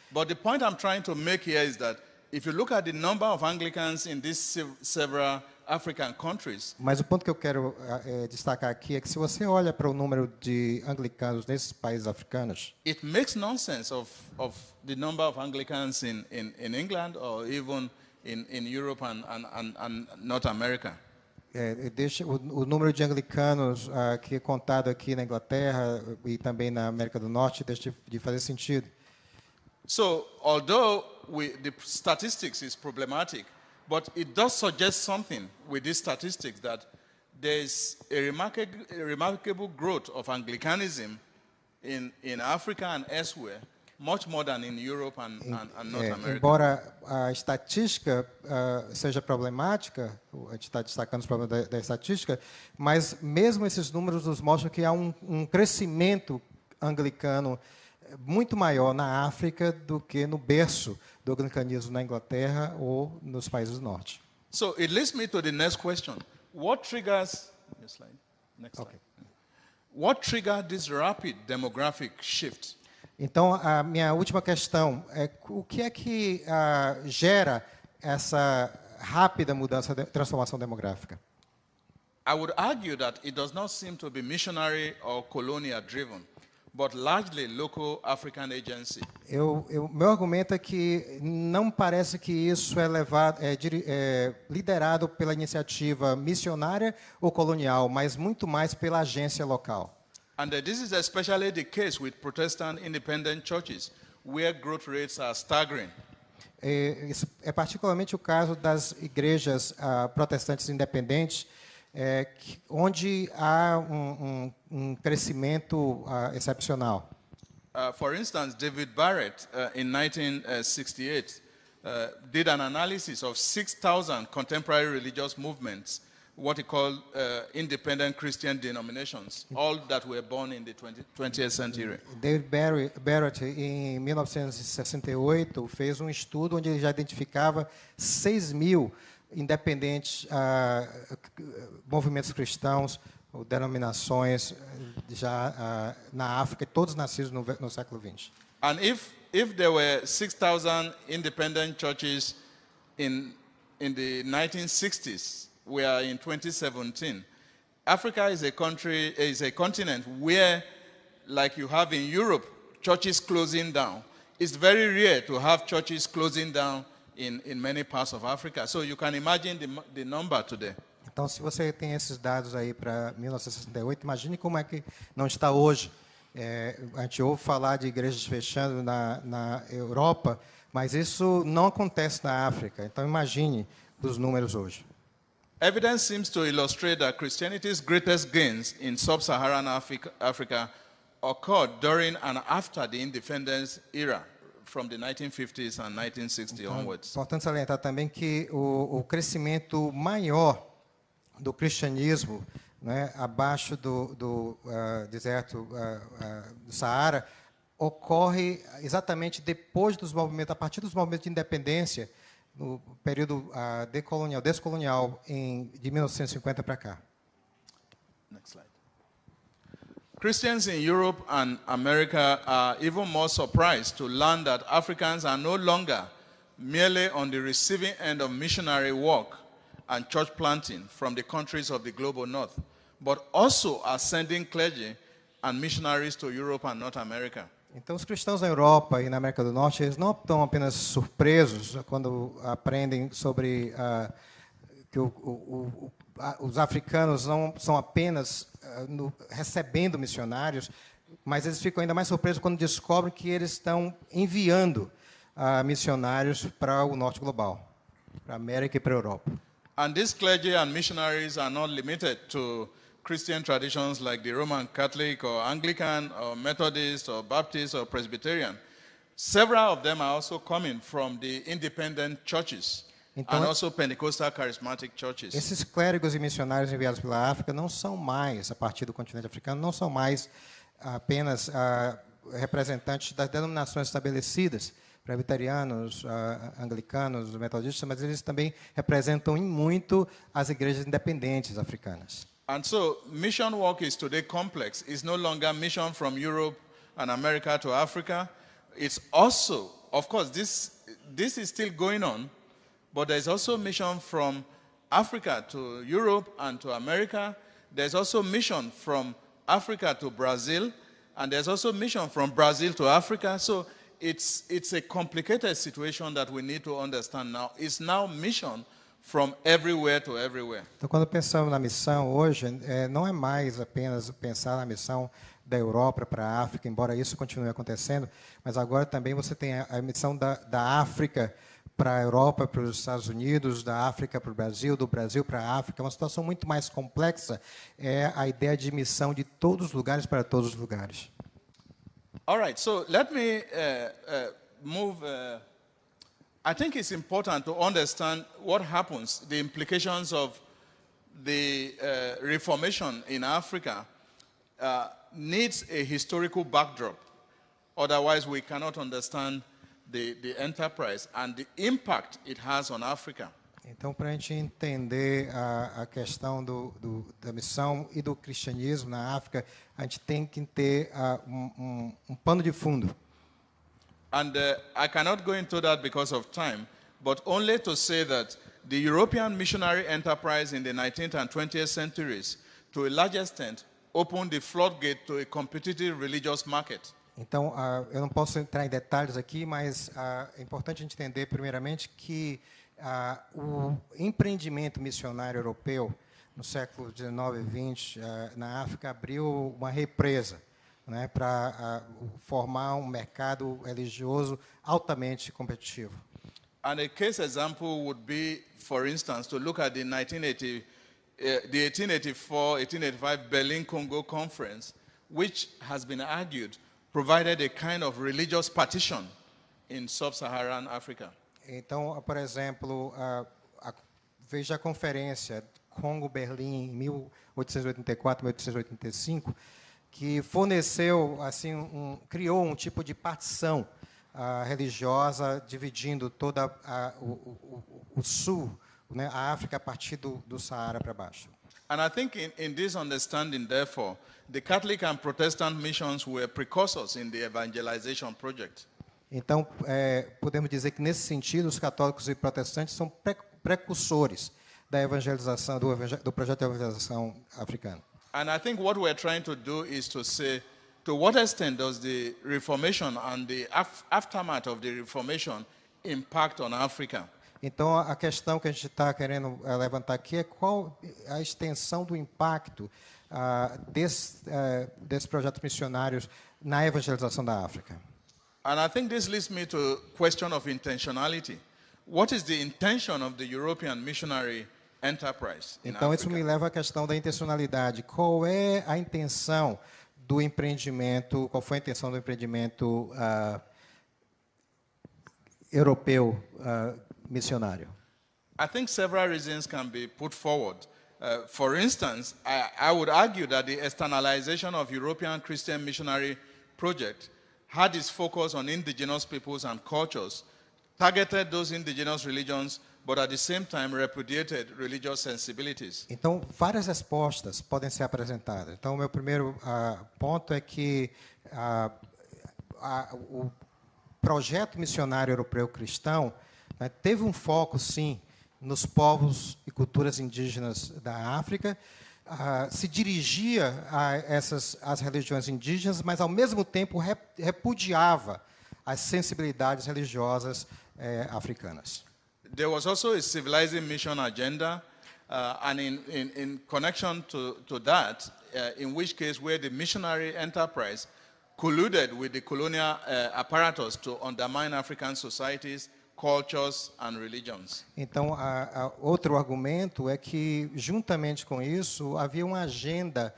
But the point I'm trying to make here is that if you look at the number of Anglicans in these several African countries, mas o ponto que eu quero destacar aqui é que se você olha para o número de anglicanos nesses países africanos, it makes nonsense of the number of Anglicans in England or even in Europe and North America. Deixa o número de anglicanos que é contado aqui na Inglaterra e também na América do Norte deixa de fazer sentido. So, although the statistics is problematic, but it does suggest something with these statistics that there is a remarkable growth of Anglicanism in Africa and elsewhere, much more than in Europe and North America. Embora a estatística seja problemática, a gente está destacando os problemas da estatística, mas mesmo esses números nos mostram que há um crescimento anglicano muito maior na África do que no berço do anglicanismo na Inglaterra ou nos países do norte. So it leads me to the next question. What triggers next slide. What triggered this rapid demographic shift? Então, a minha última questão é o que é que gera essa rápida mudança, transformação demográfica? I would argue that it does not seem to be missionary or colonial driven, but largely local African agency. Meu argumento é que não parece que isso é liderado pela iniciativa missionária ou colonial, mas muito mais pela agência local. And this is especially the case with Protestant independent churches, where growth rates are staggering. Isso é particularmente o caso das igrejas protestantes independentes, onde há um crescimento excepcional. For instance, David Barrett, in 1968, did an analysis of 6,000 contemporary religious movements, what he called independent Christian denominations, all that were born in the 20th century. David Barrett, em 1968, fez um estudo onde ele já identificava 6.000 independentes movimentos cristãos, ou denominações já na África, todos nascidos no século XX. And if there were 6,000 independent churches in the 1960s, we are in 2017. Africa is a continent where like you have in Europe, churches closing down. It's very rare to have churches closing down in many parts of Africa. So you can imagine the number today. Então, se você tem esses dados aí para 1968, imagine como é que não está hoje. A gente ouve falar de igrejas fechando na Europa, mas isso não acontece na África. Então, imagine os números hoje. Evidence seems to illustrate that Christianity's greatest gains in sub-Saharan Africa occurred during and after the independence era, from the 1950s and 1960 onwards. Importante salientar também que o crescimento maior do cristianismo, né, abaixo do deserto do Saara, ocorre exatamente depois dos movimentos, a partir dos movimentos de independência, no período descolonial, de 1950 para cá. Next slide. Christians in Europe and America are even more surprised to learn that Africans are no longer merely on the receiving end of missionary work and church planting from the countries of the global north, but also are sending clergy and missionaries to Europe and North America. Então, os cristãos na Europa e na América do Norte, eles não estão apenas surpresos quando aprendem sobre que os africanos não são apenas recebendo missionários, mas eles ficam ainda mais surpresos quando descobrem que eles estão enviando missionários para o norte global, para a América e para a Europa. And these clergy and missionaries are not limited to Christian traditions like the Roman Catholic or Anglican or Methodist or Baptist or Presbyterian. Several of them are also coming from the independent churches. Então, and also Pentecostal charismatic churches. Esses clérigos e missionários enviados pela África não são mais, a partir do continente africano, não são mais apenas representantes das denominações estabelecidas, presbiterianos, anglicanos, metodistas, mas eles também representam em muito as igrejas independentes africanas. And so mission work is today complex. It's no longer mission from Europe and America to Africa. It's also, of course, this is still going on, but there's also mission from Africa to Europe and to America. There's also mission from Africa to Brazil, and there's also mission from Brazil to Africa. So it's a complicated situation that we need to understand now. It's now mission from everywhere to everywhere. Então, quando pensamos na missão hoje, não é mais apenas pensar na missão da Europa para a África, embora isso continue acontecendo, mas agora também você tem a missão da África para a Europa, para os Estados Unidos, da África para o Brasil, do Brasil para a África. É uma situação muito mais complexa, é a ideia de missão de todos os lugares para todos os lugares. All right, so let me move. I think it's important to understand what happens, the implications of the Reformation in Africa needs a historical backdrop. Otherwise, we cannot understand the enterprise and the impact it has on Africa. Então, para a gente entender a questão da missão e do cristianismo na África, a gente tem que ter um pano de fundo. And I cannot go into that because of time, but only to say that the European missionary enterprise in the 19th and 20th centuries, to a large extent, opened the floodgate to a competitive religious market. Então, eu não posso entrar em detalhes aqui, mas é importante a gente entender, primeiramente, que o empreendimento missionário europeu no século XIX e XX na África abriu uma represa, né, para formar um mercado religioso altamente competitivo. And a case example would be, for instance, to look at the 1884-1885 Berlin-Congo Conference, which has been argued provided a kind of religious partition in sub-Saharan Africa. Então, por exemplo, veja a conferência Congo-Berlim em 1884-1885, que forneceu, assim, criou um tipo de partição religiosa, dividindo toda o sul, né, a África a partir do Saara para baixo. And I think in this understanding, therefore, the Catholic and Protestant missions were precursors in the evangelization project. Então, podemos dizer que, nesse sentido, os católicos e protestantes são precursores da evangelização, do projeto de evangelização africano. And I think what we're trying to do is to to what extent does the Reformation and the aftermath of the Reformation impact on Africa? Então, a questão que a gente está querendo levantar aqui é qual a extensão do impacto desses projetos missionários na evangelização da África. And I think this leads me to a question of intentionality. What is the intention of the European missionary enterprise in Então, Africa? isso me leva à questão da intencionalidade. Qual é a intenção do empreendimento, qual foi a intenção do empreendimento europeu missionário? I think several reasons can be put forward. For instance, I would argue that the externalization of European Christian missionary project had its focus on indigenous peoples and cultures, targeted those indigenous religions, but at the same time repudiated religious sensibilities. Então, várias respostas podem ser apresentadas. Então, o meu primeiro ponto é que o projeto missionário europeu cristão teve um foco, sim, nos povos e culturas indígenas da África, se dirigia a as religiões indígenas, mas, ao mesmo tempo, repudiava as sensibilidades religiosas africanas. There was also a civilizing mission agenda, and in connection to that, in which case where the missionary enterprise colluded with the colonial apparatus to undermine African societies, cultures and religions. Então, outro argumento é que, juntamente com isso, havia uma agenda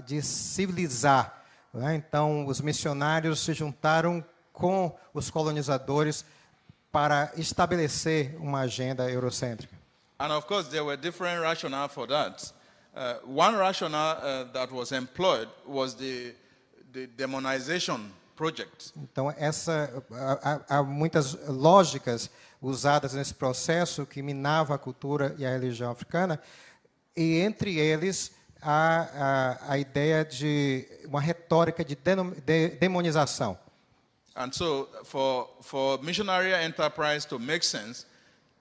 de civilizar. Né? Então, os missionários se juntaram com os colonizadores para estabelecer uma agenda eurocêntrica. And of course, there were different rationale for that. One rationale that was employed was the demonization project. Então, há muitas lógicas usadas nesse processo que minava a cultura e a religião africana, e entre eles a ideia de uma retórica de demonização. And so, for missionary enterprise to make sense,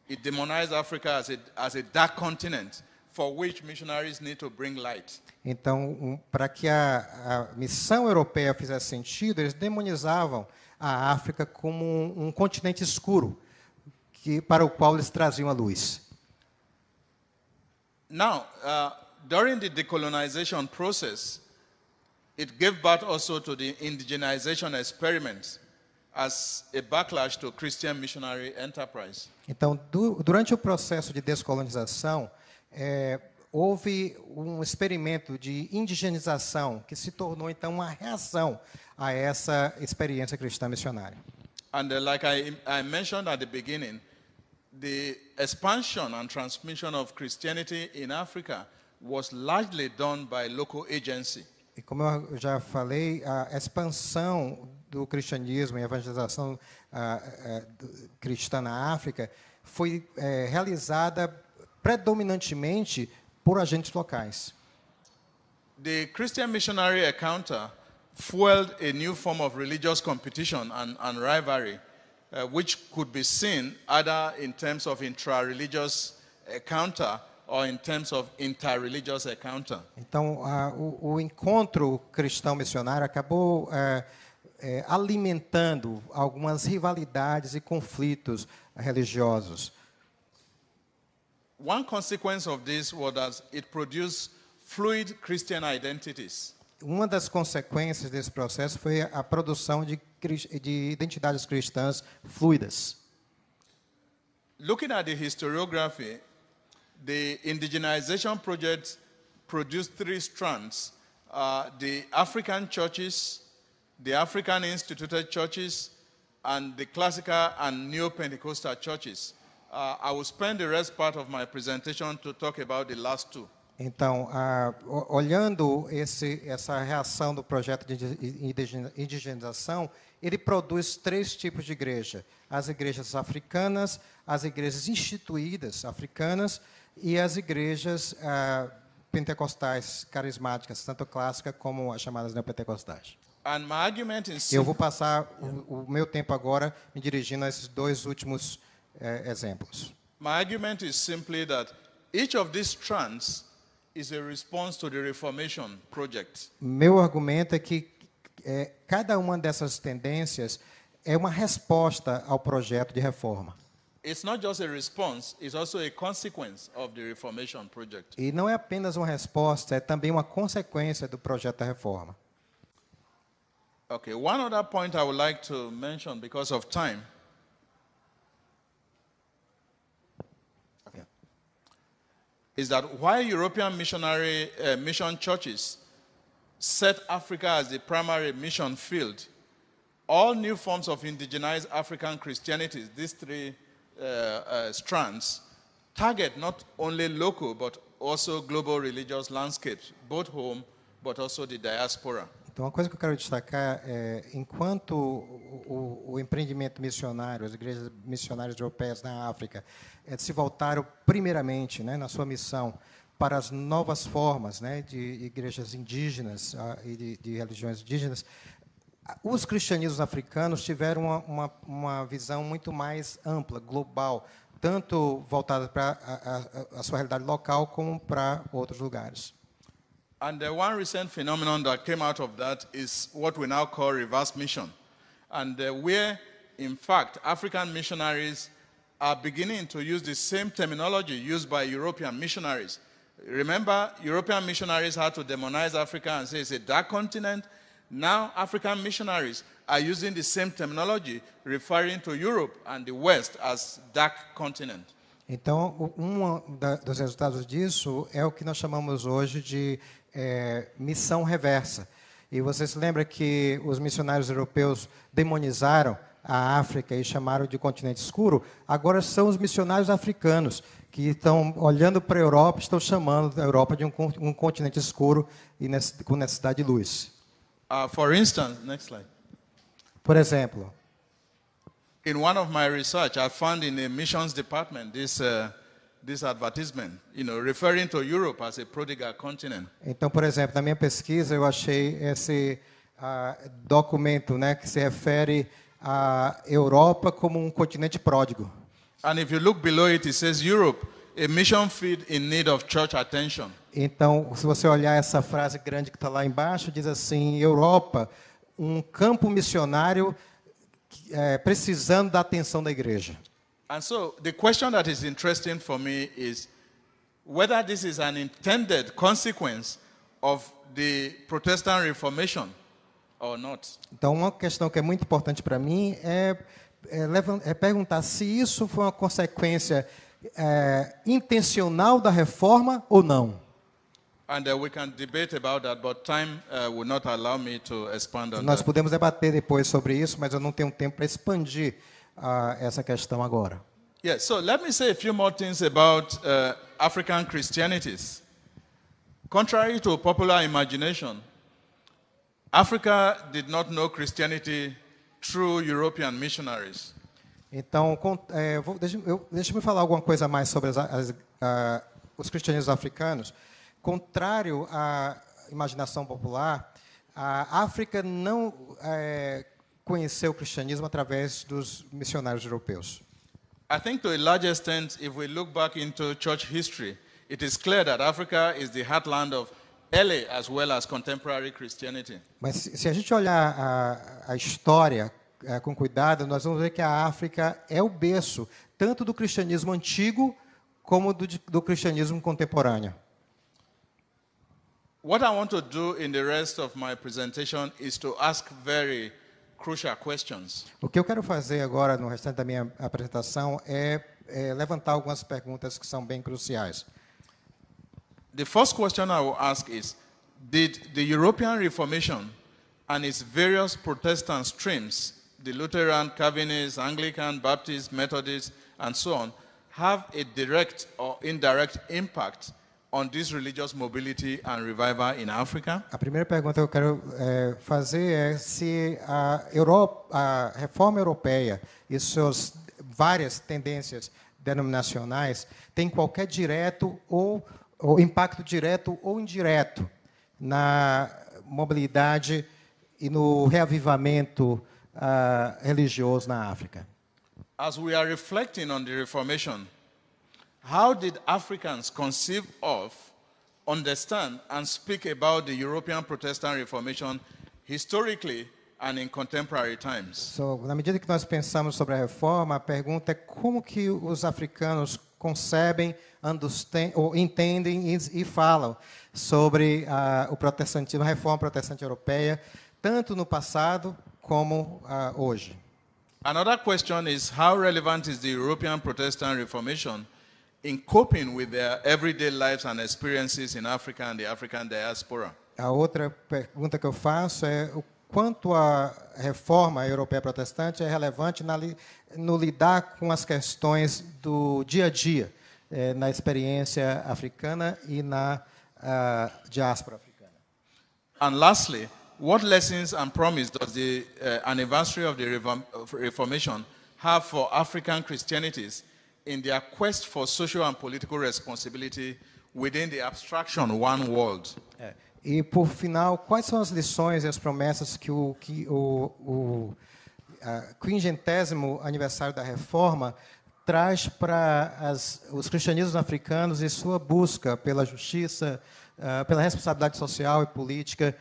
it demonized Africa as a dark continent for which missionaries need to bring light. Então, para que a missão europeia fizesse sentido, eles demonizavam a África como um continente escuro, para o qual eles traziam a luz. Now, during the decolonization process, it gave birth also to the indigenization experiment as a backlash to Christian missionary enterprise. Então, durante o processo de descolonização, houve um experimento de indigenização que se tornou, então, uma reação a essa experiência cristã missionária. And like I mentioned at the beginning, the expansion and transmission of Christianity in Africa was largely done by local agency. E como eu já falei, a expansão do cristianismo e a evangelização cristã na África foi realizada predominantemente por agentes locais. The Christian missionary encounter fueled a new form of religious competition and rivalry, which could be seen either in terms of intra-religious encounter or in terms of inter-religious encounter. Então, o encontro cristão missionário acabou alimentando algumas rivalidades e conflitos religiosos. One consequence of this was that it produced fluid Christian identities. Uma das consequências desse processo foi a produção de identidades cristãs fluidas. Looking at the historiography, the indigenization project produced three strands: the African churches, the African instituted churches, and the classical and neo-Pentecostal churches. I will spend the rest part of my presentation to talk about the last two. Então, olhando essa reação do projeto de indigenização, ele produz três tipos de igreja: as igrejas africanas, as igrejas instituídas africanas e as igrejas pentecostais carismáticas, tanto clássica como as chamadas neopentecostais. And my argument is Eu vou passar o meu tempo agora me dirigindo a esses dois últimos exemplos. My argument is simply that each of these strands is a response to the Reformation project. Meu argumento é que cada uma dessas tendências é uma resposta ao projeto de reforma. It's not just a response, it's also a consequence of the Reformation project. E não é apenas uma resposta, é também uma consequência do projeto da reforma. Okay, one other point I would like to mention because of time. Is that while European mission churches set Africa as the primary mission field, all new forms of indigenized African Christianity, these three strands, target not only local but also global religious landscapes, both home but also the diaspora. Então, uma coisa que eu quero destacar é, enquanto o empreendimento missionário, as igrejas missionárias europeias na África, se voltaram primeiramente, né, na sua missão, para as novas formas, né, de igrejas indígenas e de religiões indígenas, os cristianismos africanos tiveram uma visão muito mais ampla, global, tanto voltada para a sua realidade local como para outros lugares. And the one recent phenomenon that came out of that is what we now call reverse mission. And where, in fact, African missionaries are beginning to use the same terminology used by European missionaries. Remember, European missionaries had to demonize Africa and say it's a dark continent. Now, African missionaries are using the same terminology, referring to Europe and the West as dark continent. Então, dos resultados disso é o que nós chamamos hoje de missão reversa. E você se lembra que os missionários europeus demonizaram a África e chamaram de continente escuro? Agora são os missionários africanos que estão olhando para a Europa, estão chamando a Europa de um continente escuro e com necessidade de luz. For instance, next slide. Por exemplo, in one of my research, I found in the missions department this advertisement, referring to Europe as a prodigal continent. Então, por exemplo, na minha pesquisa eu achei esse documento, né, que se refere à Europa como um continente pródigo. And if you look below it, it says Europe, a mission field in need of church attention. Então, se você olhar essa frase grande que está lá embaixo, diz assim: Europa, um campo missionário precisando da atenção da igreja. And so the question that is interesting for me is whether this is an intended consequence of the Protestant Reformation or not. Então, uma questão que é muito importante para mim é perguntar se isso foi uma consequência intencional da reforma ou não. And we can debate about that, but time will not allow me to expand on Nós that. podemos debater depois sobre isso, mas eu não tenho tempo para expandir essa questão agora. Yeah, so let me say a few more things about African Christianities. Contrary to popular imagination, Africa did not know Christianity through European missionaries. Então, deixa-me falar alguma coisa a mais sobre os cristianismos africanos. Contrário à imaginação popular, a África não conheceu o cristianismo através dos missionários europeus. I think to a large extent, if we look back into church history, it is clear that Africa is the heartland of early as well as contemporary Christianity. Mas se a gente olhar a história com cuidado, nós vamos ver que a África é o berço tanto do cristianismo antigo como do cristianismo contemporâneo. What I want to do in the rest of my presentation is to ask very crucial questions. O que eu quero fazer agora no restante da minha apresentação é levantar algumas perguntas que são bem cruciais. The first question I will ask is, did the European Reformation and its various Protestant streams, the Lutheran, Calvinist, Anglican, Baptist, Methodist, and so on, have a direct or indirect impact on this religious mobility and revival in Africa? A primeira pergunta que eu quero fazer é se a reforma europeia e suas várias tendências denominacionais têm qualquer direto ou impacto direto ou indireto na mobilidade e no reavivamento religioso na África. As we are reflecting on the Reformation, how did Africans conceive of, understand, and speak about the European Protestant Reformation historically and in contemporary times. So, na medida que nós pensamos sobre a reforma, a pergunta é como que os africanos concebem, ou entendem e falam sobre o protestantismo, a reforma protestante europeia, tanto no passado como hoje. Another question is, how relevant is the European Protestant Reformation in coping with their everyday lives and experiences in Africa and the African diaspora? A outra pergunta que eu faço é o quanto a reforma europeia protestante é relevante no lidar com as questões do dia a dia, na experiência africana e na diáspora africana. And lastly, what lessons and promise does the anniversary of the Reformation have for African Christianities in their quest for social and political responsibility within the abstraction one world? E, por final, quais são as lições e as promessas que o 50º aniversário da Reforma traz para os cristianismos africanos e sua busca pela justiça, pela responsabilidade social e política,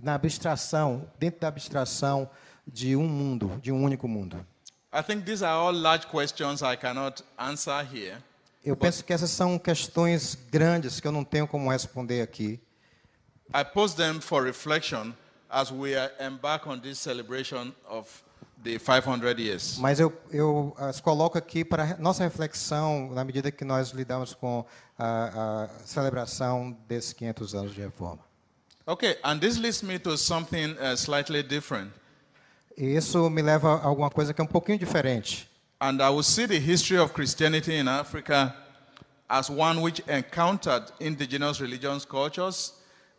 na abstração, dentro da abstração de um mundo, de um único mundo? I think these are all large questions I cannot answer here. Eu penso que essas são questões grandes que eu não tenho como responder aqui. I pose them for reflection as we embark on this celebration of the 500 years. Mas eu as coloco aqui para nossa reflexão na medida que nós lidamos com a celebração desses 500 anos de reforma. Okay, and this leads me to something slightly different. E isso me leva a alguma coisa que é um pouquinho diferente. And I will see the history of Christianity in Africa as one which encountered indigenous religions, cultures,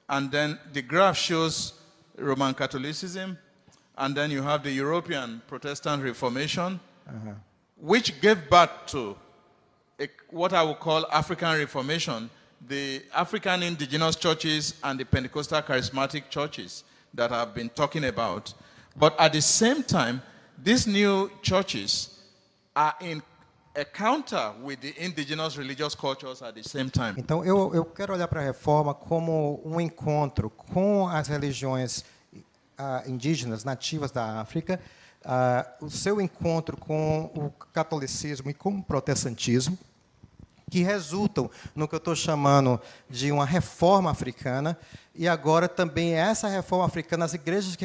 and then the graph shows Roman Catholicism, and then you have the European Protestant Reformation, which gave birth to what I would call African Reformation, the African indigenous churches and the Pentecostal charismatic churches that I've been talking about. But at the same time, these new churches are in a counter with the indigenous religious cultures at the same time. Então eu quero olhar para a reforma como um encontro com as religiões indígenas nativas da África, o seu encontro com o catolicismo e com o protestantismo, que resultam no que eu estou chamando de uma reforma africana, e agora também essa reforma africana, as igrejas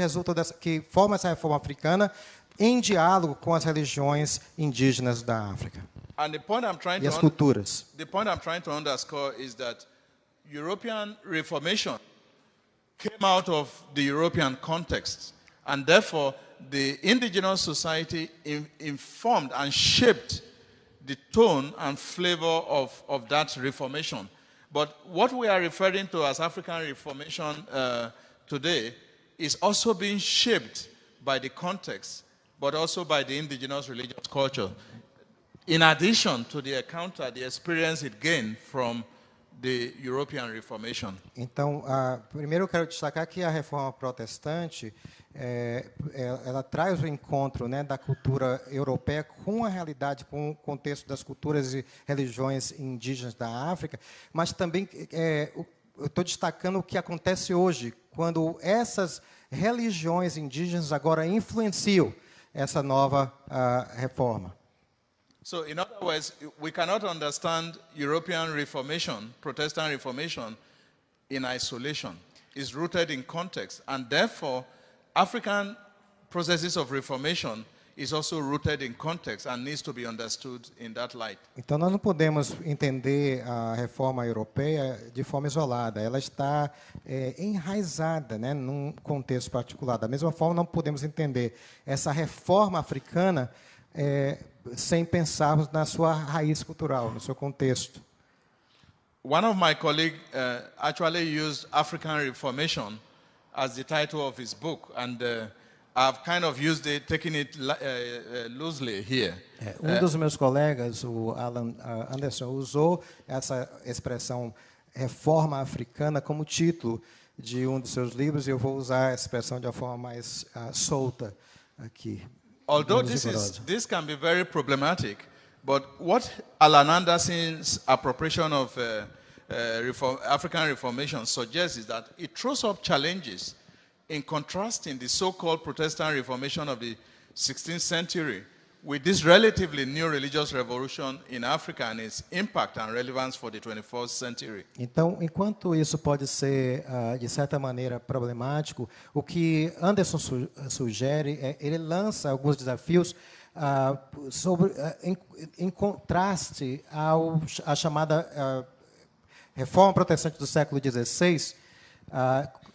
que formam essa reforma africana, em diálogo com as religiões indígenas da África e as culturas. The point I'm trying to underscore is that European Reformation came out of the European context, and therefore the indigenous society informed and shaped the tone and flavor of that Reformation. But what we are referring to as African Reformation today is also being shaped by the context, but also by the indigenous religious culture, in addition to the encounter, the experience it gained from the European Reformation. Então, primeiro eu quero destacar que a reforma protestante ela traz o encontro, né, da cultura europeia com a realidade, com o contexto das culturas e religiões indígenas da África, mas também eu estou destacando o que acontece hoje, quando essas religiões indígenas agora influenciam essa nova reforma. So, in other words, we cannot understand European Reformation, Protestant Reformation, in isolation. It's rooted in context, and therefore, African processes of reformation is also rooted in context and needs to be understood in that light. Então, nós não podemos entender a reforma europeia de forma isolada. Ela está enraizada, né, num contexto particular. Da mesma forma, não podemos entender essa reforma africana sem pensarmos na sua raiz cultural, no seu contexto. One of my colleagues actually used African Reformation as the title of his book, and I've kind of used it, taking it loosely here. Dos meus colegas, o Alan Anderson, usou essa expressão reforma africana como título de dos seus livros, e eu vou usar a expressão de uma forma mais solta aqui. Although this can be very problematic, but what Alan Anderson's appropriation of African Reformation suggests is that it throws up challenges in contrasting the so-called Protestant Reformation of the 16th century with this relatively new religious revolution in Africa and its impact and relevance for the 21st century. Então, enquanto isso pode ser, de certa maneira, problemático, o que Anderson sugere é ele lança alguns desafios em contraste à chamada Reforma Protestante do século XVI,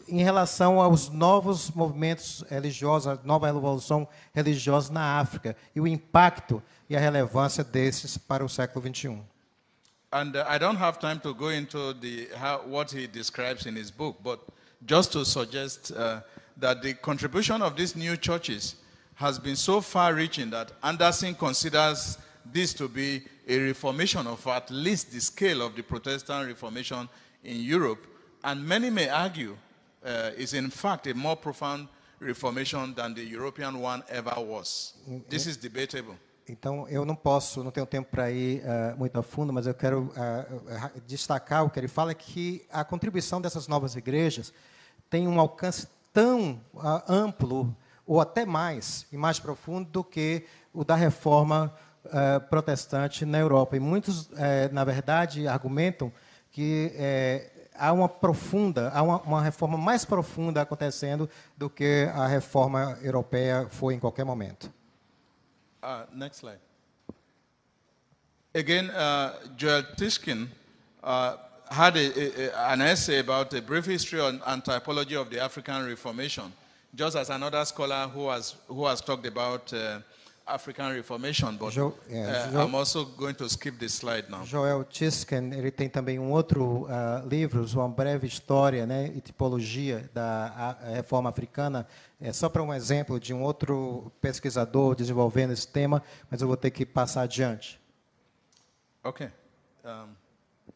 em relação aos novos movimentos religiosos, a nova revolução religiosa na África, e o impacto e a relevância desses para o século XXI. And I don't have time to go into what he describes in his book, but just to suggest that the contribution of these new churches has been so far-reaching that Anderson considers this to be a reformation of at least the scale of the Protestant Reformation in Europe, and many may argue is in fact a more profound reformation than the European one ever was. This is debatable. Então, eu não tenho tempo para ir muito a fundo, mas eu quero destacar o que ele fala, que a contribuição dessas novas igrejas tem um alcance tão amplo, ou até mais, e mais profundo do que o da reforma protestante na Europa. E muitos, na verdade, argumentam que há uma reforma mais profunda acontecendo do que a reforma europeia foi em qualquer momento. Next slide. Again, Joel Tishkin had an essay about a brief history and typology of the African Reformation, just as another scholar who has talked about African Reformation, but I'm also going to skip this slide now. Joel Tishkin, ele tem também outro livro, uma breve história, né, e tipologia da reforma africana. Só para um exemplo de um outro pesquisador desenvolvendo esse tema, mas eu vou ter que passar adiante. Okay.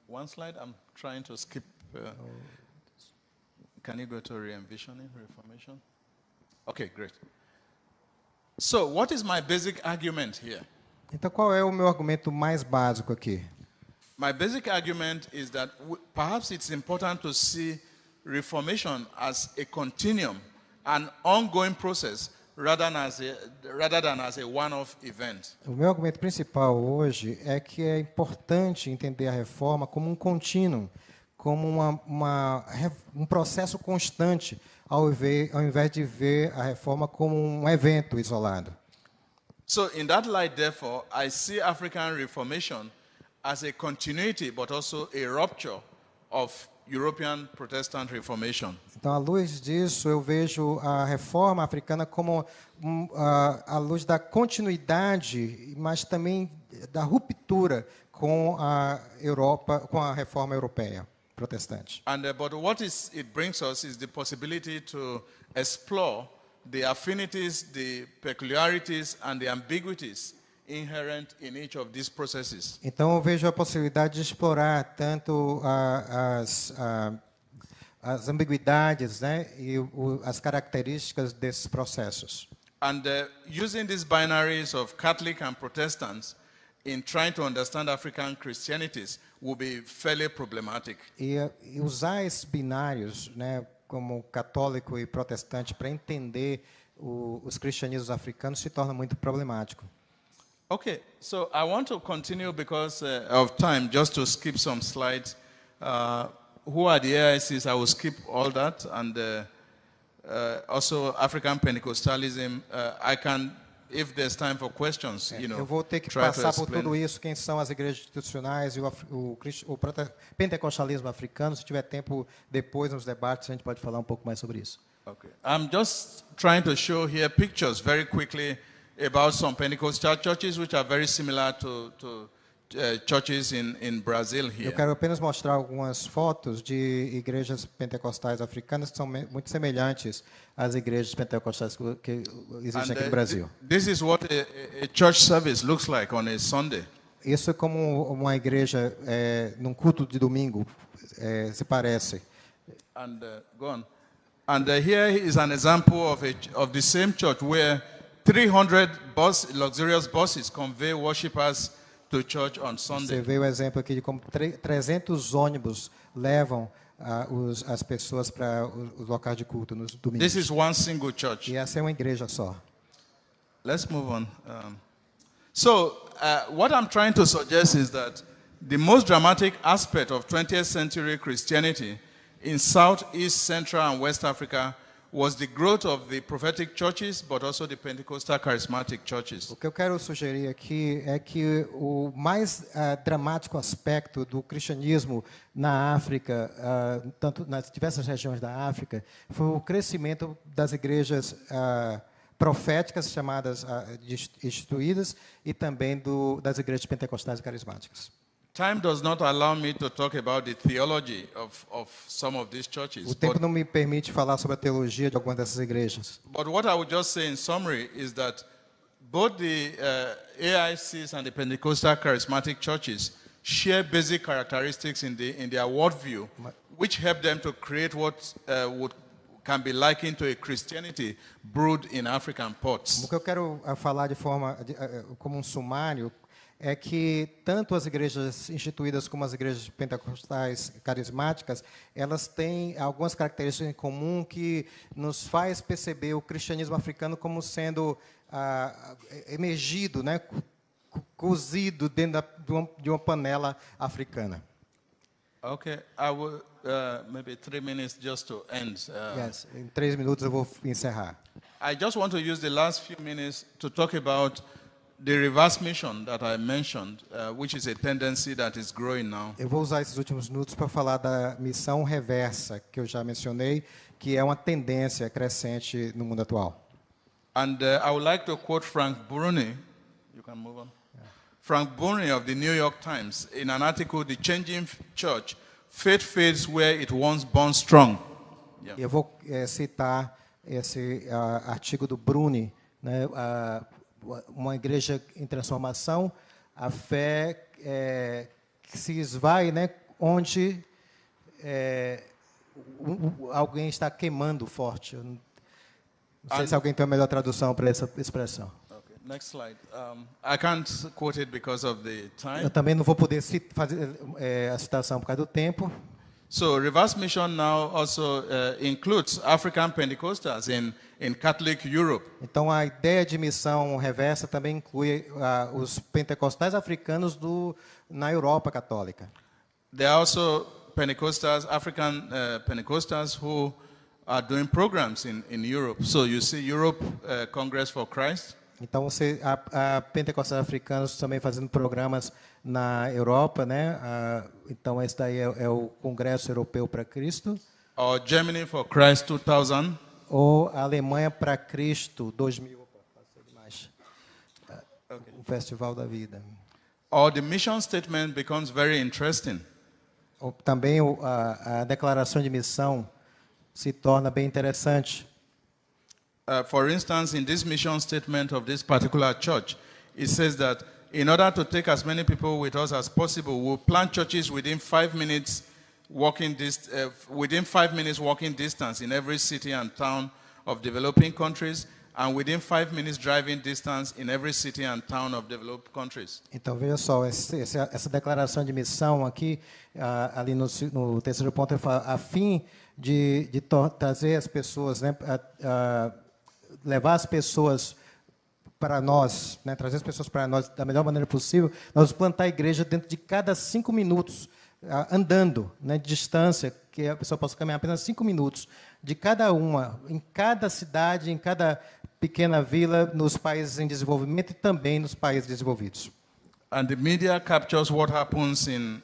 One slide. I'm trying to skip. Can you go to re-envisioning Reformation? Okay, great. So, what is my basic argument here? Então, qual é o meu argumento mais básico aqui? My basic argument is that perhaps it's important to see Reformation as a continuum, an ongoing process, rather than as a one-off event. O meu argumento principal hoje é que é importante entender a reforma como um contínuo, como um processo constante, ao invés de ver a reforma como um evento isolado. So, in that light, therefore, I see African Reformation as a continuity, but also a rupture of European Protestant Reformation. Então, à luz disso, eu vejo a reforma africana como a luz da continuidade, mas também da ruptura com a Europa, com a reforma europeia protestante. But what it brings us is the possibility to explore the affinities, the peculiarities, and the ambiguities inherent in each of these processes. Então eu vejo a possibilidade de explorar tanto as ambiguidades, né, e as características desses processos. And using these binaries of Catholic and Protestants in trying to understand African Christianities will be fairly problematic. E usar esses binários, né, como católico e protestante, para entender os cristianismos africanos se torna muito problemático. Okay, so I want to continue because of time, just to skip some slides. Who are the AICs? I will skip all that, and also African Pentecostalism. I can, if there's time for questions, eu vou ter que passar por tudo isso, quem são as igrejas institucionais e o pentecostalismo africano. Se tiver tempo depois nos debates, a gente pode falar um pouco mais sobre isso. Okay. I'm just trying to show here pictures very quickly about some Pentecostal churches which are very similar to churches in Brazil here. Eu quero apenas mostrar algumas fotos de igrejas pentecostais africanas que são muito semelhantes às igrejas pentecostais que existem aqui no Brasil. This is what a church service looks like on a Sunday. Isso é como uma igreja num culto de domingo se parece. And go on. And here is an example of the same church where 300 luxurious buses convey worshippers to church on Sunday. Você vê o exemplo aqui de como 300 ônibus levam as pessoas para os locais de culto nos domingos. This is one single church. E essa é uma igreja só. Let's move on. What I'm trying to suggest is that the most dramatic aspect of 20th century Christianity in South, East, Central, and West Africa was the growth of the prophetic churches, but also the Pentecostal charismatic churches. O que eu quero sugerir aqui é que o mais dramático aspecto do cristianismo na África, tanto nas diversas regiões da África, foi o crescimento das igrejas proféticas, chamadas instituídas, e também das igrejas pentecostais e carismáticas. Time does not allow me to talk about the theology of some of these churches. O tempo não me permite falar sobre a teologia de algumas dessas igrejas. But what I would just say in summary is that both the AICs and the Pentecostal charismatic churches share basic characteristics in their worldview, which help them to create what can be likened to a Christianity brewed in African pots. O que eu quero falar de forma como um sumário é que tanto as igrejas instituídas como as igrejas pentecostais carismáticas, elas têm algumas características em comum que nos faz perceber o cristianismo africano como sendo emergido, né, cozido dentro de uma panela africana. Okay, I will maybe 3 minutes just to end. Yes, em 3 minutos eu vou encerrar. I just want to use the last few minutes to talk about the reverse mission that I mentioned, which is a tendency that is growing now. Eu vou usar esses últimos minutos para falar da missão reversa que eu já mencionei, que é uma tendência crescente no mundo atual. And I would like to quote Frank Bruni. You can move on. Yeah. Frank Bruni of the New York Times in an article, "The Changing Church: Faith Fades Where It Once Burned Strong." Yeah. Eu vou citar esse artigo do Bruni, né? Uma igreja em transformação, a fé que se esvai, né, onde alguém está queimando forte. Não sei se alguém tem uma melhor tradução para essa expressão. Okay. Next slide. I can't quote it because of the time. Eu também não vou poder fazer a citação por causa do tempo. So reverse mission now also includes African Pentecostals in Catholic Europe. Então a ideia de missão reversa também inclui os pentecostais africanos na Europa católica. There are also Pentecostals, African Pentecostals who are doing programs in Europe. So you see Europe Congress for Christ. Então você há pentecostais africanos também fazendo programas na Europa, né? Então esse daí é o Congresso Europeu para Cristo. Or Germany for Christ 2000. Ou a Alemanha para Cristo 2000. O Festival da Vida. Or the mission statement becomes very interesting. Ou também a declaração de missão se torna bem interessante. For instance, in this mission statement of this particular church, it says that in order to take as many people with us as possible, we'll plant churches within 5 minutes walking distance in every city and town of developing countries, and within 5 minutes driving distance in every city and town of developed countries. Então veja só, essa declaração de missão aqui, ali no terceiro ponto, ele fala, a fim de trazer as pessoas, né, levar as pessoas para nós, né, trazer as pessoas para nós da melhor maneira possível, nós plantar a igreja dentro de cada 5 minutos, andando, né, de distância, que a pessoa possa caminhar apenas 5 minutos, de cada uma, em cada cidade, em cada pequena vila, nos países em desenvolvimento e também nos países desenvolvidos. And the media captures what happens in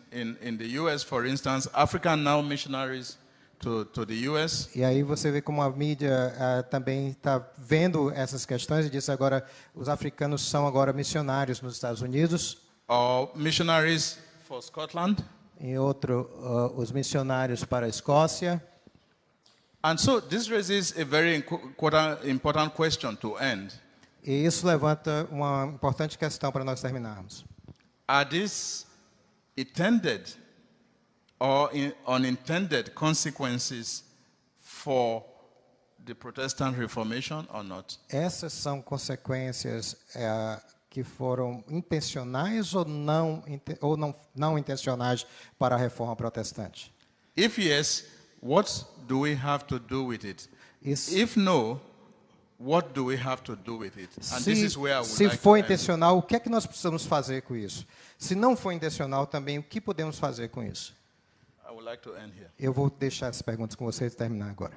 the US, for instance, African Now missionaries to the US. E aí você vê como a mídia também está vendo essas questões e diz agora os africanos são agora missionários nos Estados Unidos. Or missionaries for Scotland. Em outro, os missionários para a Escócia. And so this raises a very important question to end. E isso levanta uma importante questão para nós terminarmos. Are these intended or unintended consequences for the Protestant Reformation or not? Essas são consequências que foram intencionais ou não intencionais para a reforma protestante? If yes, what do we have to do with it? If no, what do we have to do with it? And this is where I would se like for to intencional, o que é que nós precisamos fazer com isso? Se não for intencional também, o que podemos fazer com isso? I would like to end here. Eu vou deixar as perguntas com vocês e terminar agora.